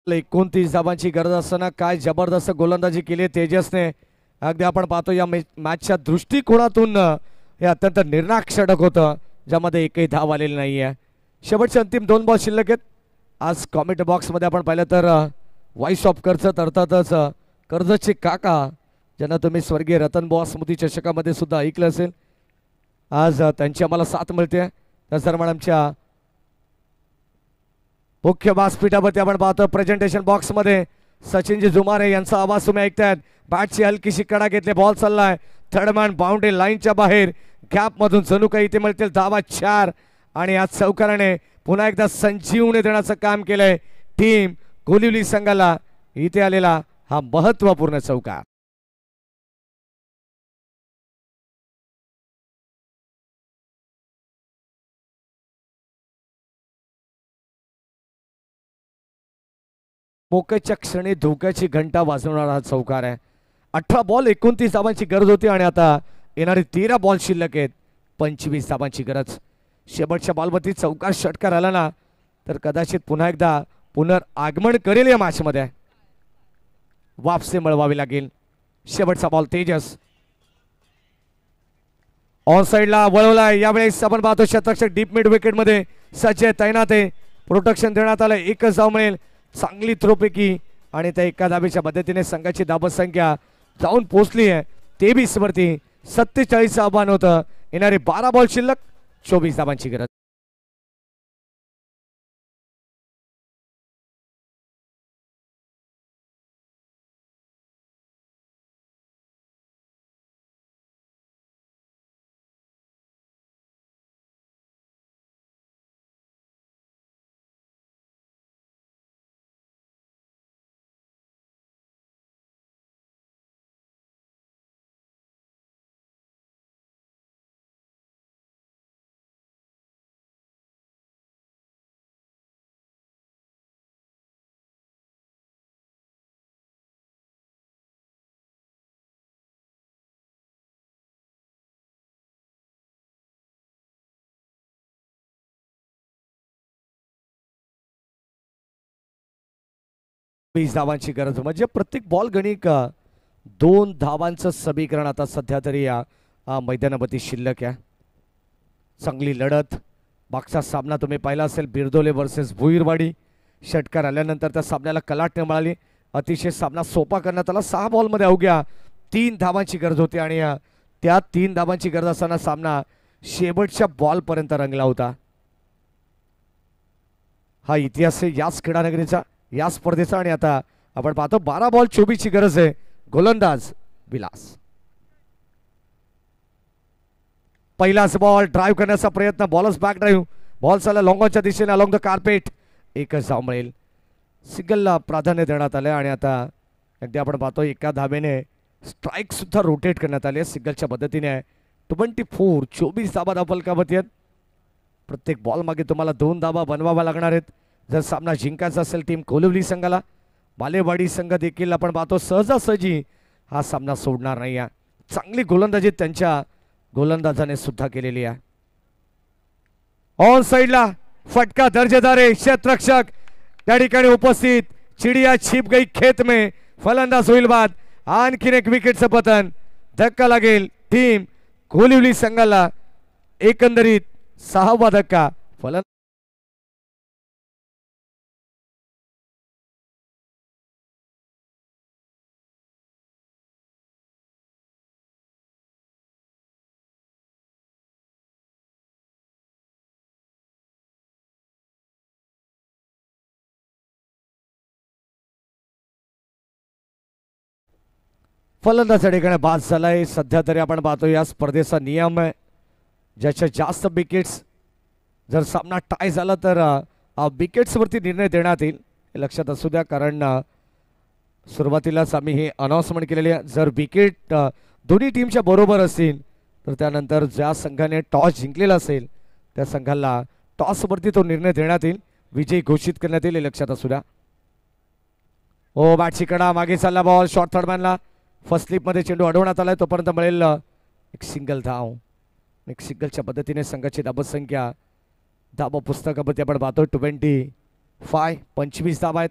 आपल्या 29 धावांची गरज असताना काय जबरदस्त गोलंदाजी केली तेजसने. अगदी आपण पाहतो या मॅचच्या दृष्टिकोनातून हे अत्यंत निर्णायक षटक होतं ज्यामध्ये एकही धाव आलेली नाही आहे. शेवटचे अंतिम 2 बॉल शिल्लक आहेत. आज कॉमेंट बॉक्समध्ये आपण पाहिलं तर व्हॉइस ऑफ कर्जत अर्थातच कर्जतचे काका ज्यांना तुम्ही स्वर्गीय रतनबुवा स्मृती चषकामध्ये सुद्धा ऐकलं असेल. आज त्यांची आम्हाला साथ मिळते. त्याचदरम्यान आमच्या मुख्य व्यासपीठावरती आपण पाहतो प्रेझेंटेशन बॉक्समध्ये सचिनजी जुमारे यांचा आवाज तुम्ही ऐकतायत. बॅटची हलकीशी कडा घेतले. बॉल चाललाय थर्डमॅन बाउंड्री लाईनच्या बाहेर. गॅप मधून जणू काही इथे मिळतील धावा 4 आणि आज चौकाराने पुन्हा एकदा संजीवनी देण्याचं काम केलंय टीम कोलिवली संघाला. इथे आलेला हा महत्वपूर्ण चौकार. मोक्याच्या क्षणी धोक्याची घंटा वाजवणारा हा चौकार आहे. 18 बॉल 29 धावांची गरज होती आणि आता येणारे 13 बॉल शिल्लक आहेत. 25 धावांची गरज. शेवटच्या बॉलवरती चौकार षटकार आला ना तर कदाचित पुन्हा एकदा पुनरागमन करेल या मॅचमध्ये. वापसी मिळवावी लागेल. शेवटचा बॉल तेजस ऑन साइडला वळवलाय. यावेळेस आपण पाहतो शतरक्षक डीप मिड विकेट मध्ये सज्ज तैनात आहे. प्रोटेक्शन देण्यात आलं. एकच धाव मिळेल. चांगली थ्रोपैकी आणि त्या एका धाबेच्या मदतीने संघाची धाबत संख्या जाऊन पोहोचली आहे 23 वरती. 47 आव्हान होतं. येणारे 12 बॉल शिल्लक 24 धावांची गरज. वीस धावांची गरज म्हणजे प्रत्येक बॉल गणिक 2 धावांचं समीकरण आता सध्या तरी या मैदानावरती शिल्लक आहे. चांगली लढत. मागचा सामना तुम्ही पाहिला असेल बिरदोले वर्सेस भुईरवाडी. षटकार आल्यानंतर त्या सामन्याला कलाटणी मिळाली. अतिशय सामना सोपा करण्यात आला. 6 बॉलमध्ये अवघ्या 3 धावांची गरज होती आणि त्या 3 धावांची गरज असताना सामना शेवटच्या बॉलपर्यंत रंगला होता. हा इतिहास आहे याच क्रीडानगरीचा या स्पर्धेचा. आणि आता आपण पाहतो 12 बॉल 24 ची गरज आहे. गोलंदाज विलास. पहिलाच बॉल ड्राईव्ह करण्याचा प्रयत्न. बॉलच बॅक ड्राईव्ह. बॉल चालला लॉंगॉनच्या दिशेने अलॉंग द कार्पेट. एकच धाव मिळेल. सिंगलला प्राधान्य देण्यात आले आणि आता अगदी आपण पाहतो एका धावेने स्ट्राईक सुद्धा रोटेट करण्यात आले सिंगलच्या मदतीने. 24 धावा धावफलकावरती आहेत. प्रत्येक बॉल मागे तुम्हाला 2 धावा बनवाव्या लागणार आहेत जर सामना जिंकायचा असेल टीम कोलिवली संघाला. बालेवाडी संघ देखील आपण पाहतो सहजासहजी हा सामना सोडणार नाही आहे. चांगली गोलंदाजी त्यांच्या गोलंदाजाने सुद्धा केलेली आहे. ऑन साइडला फटका दर्जेदार आहे. क्षेत्ररक्षक त्या ठिकाणी उपस्थित. चिडिया छिप गई खेत में. फलंदाज होईल बाद. आणखीन एक विकेटचं पतन. धक्का लागेल टीम कोलिवली संघाला. एकंदरीत 6वा धक्का. फलंदाज ठिकाणी बाद झालाय. सध्या तरी आपण पाहतो या स्पर्धेचा नियम आहे ज्याच्या जास्त विकेट्स जर सामना टाय झाला तर विकेट्सवरती निर्णय देण्यात येईल. हे लक्षात असू द्या कारण सुरुवातीलाच आम्ही हे अनाउन्समेंट केलेली आहे. जर विकेट दोन्ही टीमच्या बरोबर असतील तर त्यानंतर ज्या संघाने टॉस जिंकलेला असेल त्या संघाला टॉसवरती तो निर्णय देण्यात येईल. विजयी घोषित करण्यात येईल. हे लक्षात असू द्या. ओ बॅटची कडा. मागे चालला बॉल. शॉर्ट थर्डमॅनला फर्स्ट स्लिपमध्ये चेंडू अडवण्यात आलाय. तोपर्यंत मिळेल एक सिंगल धाव. एक सिंगलच्या पद्धतीने संघाची धाबत संख्या धाबा पुस्तकामध्ये आपण पाहतो 25 धावा आहेत.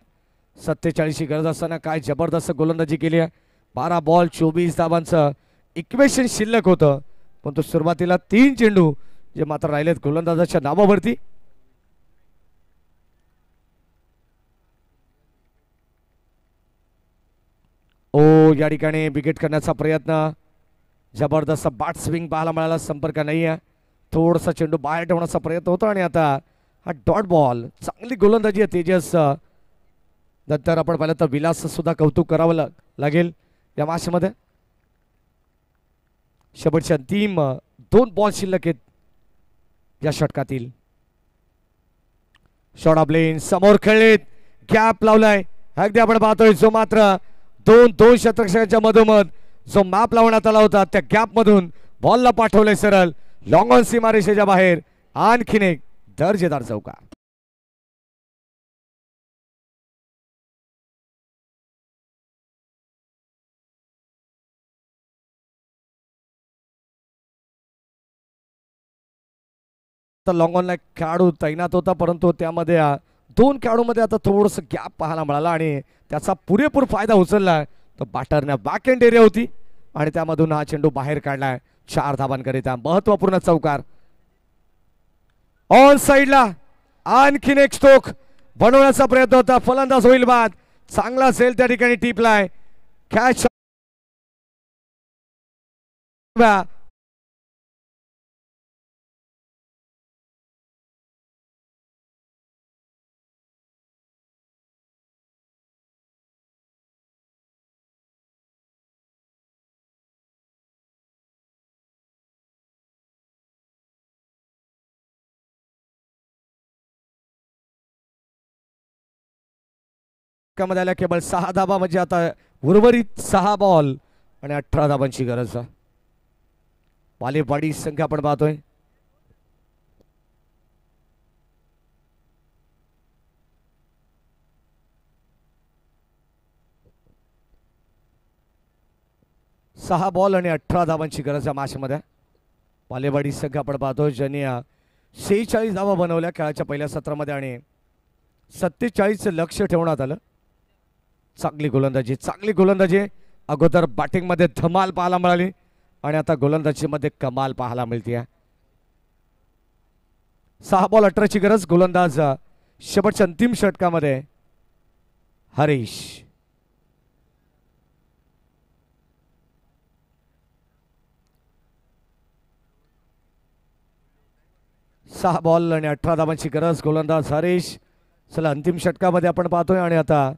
47 ची गरज असताना काय जबरदस्त गोलंदाजी केली आहे. 12 बॉल 24 धावांचं इक्वेशन शिल्लक होतं पण तो सुरुवातीला 3 चेंडू जे मात्र राहिलेत गोलंदाजाच्या नावावरती. ओ या ठिकाणी विकेट करण्याचा प्रयत्न. जबरदस्त बॅट स्विंग पाहायला मिळाला. संपर्क नाही आहे. थोडासा चेंडू बाहेर ठेवण्याचा प्रयत्न होता आणि आता हा डॉट बॉल. चांगली गोलंदाजी आहे तेजस. नंतर आपण पाहिलं तर विलास सुद्धा कौतुक करावं लागेल या मॅचमध्ये. शेवटच्या अंतिम 2 बॉल शिल्लक आहेत या षटकातील. शॉट ऑफ लेन समोर खेळलीत, गॅप लावलाय. अगदी आपण पाहतोय जो मात्र दोन शतरक्षकांच्या मधोमध जो मॅप लावण्यात आला होता त्या गॅप मधून बॉलला पाठवलंय सरळ लॉंग ऑन सीमारेषेच्या बाहेर. आणखीन एक दर्जेदार चौकार. लॉंग ऑनला खेळाडू तैनात होता, परंतु त्यामध्ये दोन खेळाडूमध्ये आता थोडस गॅप पाहायला मिळाला आणि त्याचा पुरेपूर फायदा उचलला. तर बॅटरने बॅक एंड एरिया होती आणि त्यामधून हा चेंडू बाहेर काढलाय. 4 धाबांकरिता महत्वपूर्ण चौकार. ऑन साइडला आणखीन एक स्ट्रोक बनवण्याचा प्रयत्न होता. फलंदाज होईल बाद. चांगला असेल त्या ठिकाणी टिपलाय. कॅच मध्ये आल्या केवळ 6 धाबा, म्हणजे आता उर्वरित 6 बॉल आणि 18 धाबांची गरज आहे. बालेवाडी संख्या आपण पाहतोय. सहा बॉल आणि 18 धाबांची गरज आहे मॅचमध्ये. बालेवाडी संख्या आपण पाहतोय ज्यांनी 46 धावा बनवल्या खेळाच्या पहिल्या सत्रामध्ये आणि 47 लक्ष ठेवण्यात आलं. चांगली गोलंदाजी अगोदर बॅटिंग मध्ये धमाल पाहायला मिळाली आणि आता गोलंदाजी मध्ये कमाल पाहायला मिळते. 6 बॉल 18ची गरज. गोलंदाज शेवटच्या अंतिम षटकामध्ये हरीश. सहा बॉल आणि 18 धाबांची गरज. गोलंदाज हरीश. चला अंतिम षटकामध्ये आपण पाहतोय आणि आता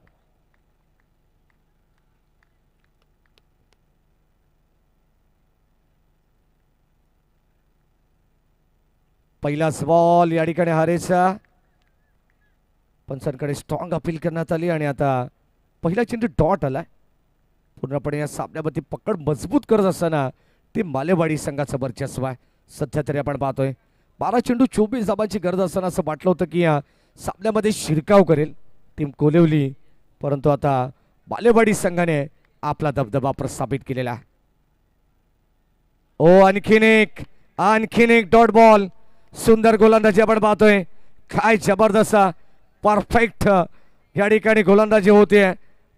पहिलाच बॉल या ठिकाणी हरेचा. पंचांकडे स्ट्रॉंग अपील करण्यात आली आणि आता पहिला चेंडू डॉट आलाय. पूर्णपणे या सामन्यामध्ये पकड मजबूत करत असताना ते मालेवाडी संघाचं वर्चस्व आहे. सध्या तरी आपण पाहतोय 12 चेंडू 24 धाबांची गरज असताना असं वाटलं होतं की या सामन्यामध्ये शिरकाव करेल टीम कोलिवली, परंतु आता मालेवाडी संघाने आपला दबदबा प्रस्थापित केलेला आहे. ओ आणखीन एक डॉट बॉल. सुंदर गोलंदाजी आपण पाहतोय. काय जबरदस्त परफेक्ट या ठिकाणी गोलंदाजी होते.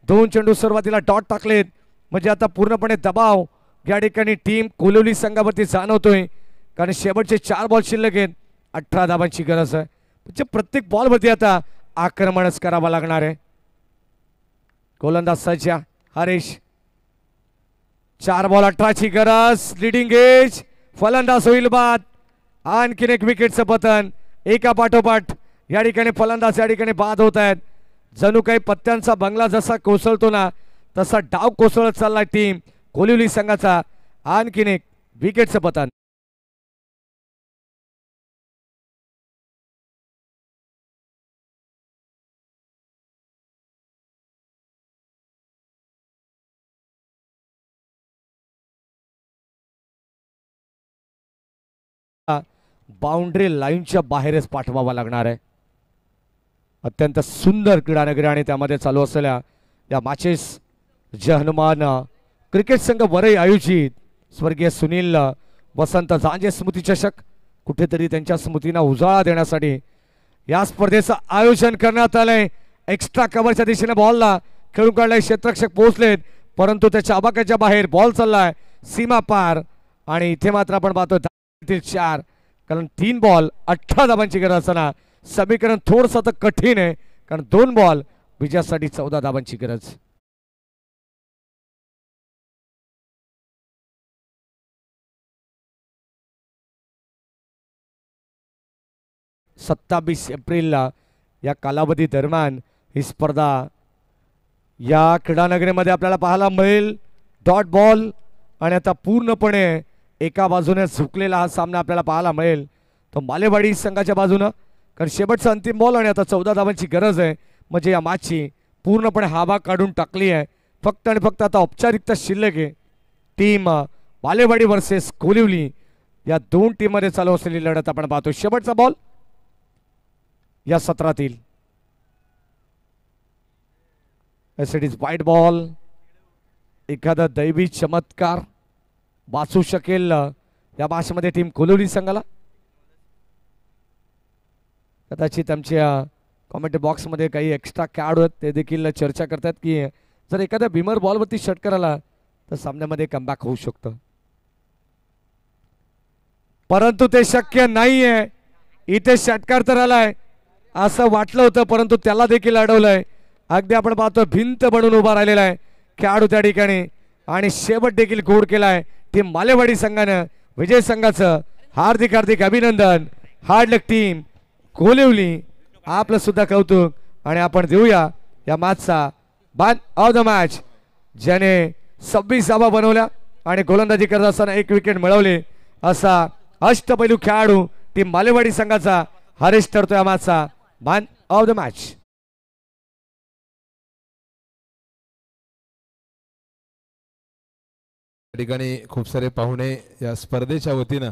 2 चेंडू सुरुवातीला डॉट टाकलेत, म्हणजे आता पूर्णपणे दबाव या ठिकाणी टीम कोलिवली संघावरती जाणवतोय, कारण शेवटचे 4 बॉल शिल्लक आहेत. 18 धाबांची गरज आहे, म्हणजे प्रत्येक बॉलवरती आता आक्रमणच करावं लागणार आहे. गोलंदाज सज्ज हरीश. 4 बॉल 18ची गरज. Leading age. फलंदाज होईल बाद. आणखीन एक विकेटचं पतन एका पाठोपाठ या ठिकाणी फलंदाज या ठिकाणी बाद होत आहेत. जणू काही पत्त्यांचा बंगला जसा कोसळतो ना तसा डाव कोसळत चाललाय टीम कोलिवली संघाचा. आणखीन एक विकेटचं पतन. बाउंड्री लाईनच्या बाहेरच पाठवावा लागणार आहे. अत्यंत सुंदर क्रीडानगरी आणि त्यामध्ये चालू असलेल्या या मॅचेस जे हनुमान क्रिकेट संघ वरई आयोजित स्वर्गीय सुनील वसंत झांजे स्मृती चषक, कुठेतरी त्यांच्या स्मृतींना उजाळा देण्यासाठी या स्पर्धेचं आयोजन करण्यात आलंय. एक्स्ट्रा कव्हरच्या दिशेने बॉलला खेळून काढलाय. क्षेत्ररक्षक पोहोचलेत, परंतु त्याच्या आबाक्याच्या बाहेर बॉल चाललाय सीमा पार. आणि इथे मात्र आपण पाहतो 4, कारण 3 बॉल 18 धाबांची गरज असताना समीकरण थोडंसं तर कठीण आहे, कारण 2 बॉल विजयासाठी 14 धाबांची गरज. सत्तावीस एप्रिलला या कालावधी दरम्यान ही स्पर्धा या क्रीडानगरीमध्ये आपल्याला पाहायला मिळेल. डॉट बॉल आणि आता पूर्णपणे एका बाजूने झुकलेला हा सामना आपल्याला पाहायला मिळेल. तो मालेवाडी संघाच्या बाजूने कारण शेवटचा अंतिम बॉल आणि आता 14 धावांची गरज आहे. म्हणजे या मॅचची पूर्णपणे हवा काढून टाकली आहे. फक्त आणि फक्त आता औपचारिकता शिल्लक आहे. टीम बालेवाडी वर्सेस कोलिवली या दोन टीममध्ये चालू असलेली लढत आपण पाहतो. शेवटचा बॉल या सत्रातील. इट इज वाईट बॉल. एखादा दैवी चमत्कार वाचू शकेल या मॅचमध्ये टीम कोलिवली संघाला. कदाचित आमच्या कॉमेंट बॉक्समध्ये काही एक्स्ट्रा खेळाडू आहेत ते देखील चर्चा करतात की जर एखाद्या बिमर बॉलवरती षटकार आला तर सामन्यामध्ये कमबॅक होऊ शकतं. परंतु ते शक्य नाहीये. इथे षटकार तर आलाय असं वाटलं होतं परंतु त्याला देखील अडवलंय. अगदी आपण पाहतो भिंत बनून उभा राहिलेला आहे खेळाडू त्या ठिकाणी आणि शेवट देखील गोड केलाय टीम मालेवाडी संघानं. विजय संघाचं हार्दिक हार्दिक अभिनंदन. हार्ड लक टीम कोलिवली आपलं सुद्धा कौतुक. आणि आपण देऊया या मॅचचा मॅन ऑफ द मॅच ज्याने 26 धावा बनवल्या आणि गोलंदाजी करत असताना 1 विकेट मिळवली असा अष्टपैलू खेळाडू टीम मालेवाडी संघाचा हरीश ठरतो या मॅचचा मॅन ऑफ द मॅच. ठिकाणी खूप सारे पाहुणे या स्पर्धेच्या वतीनं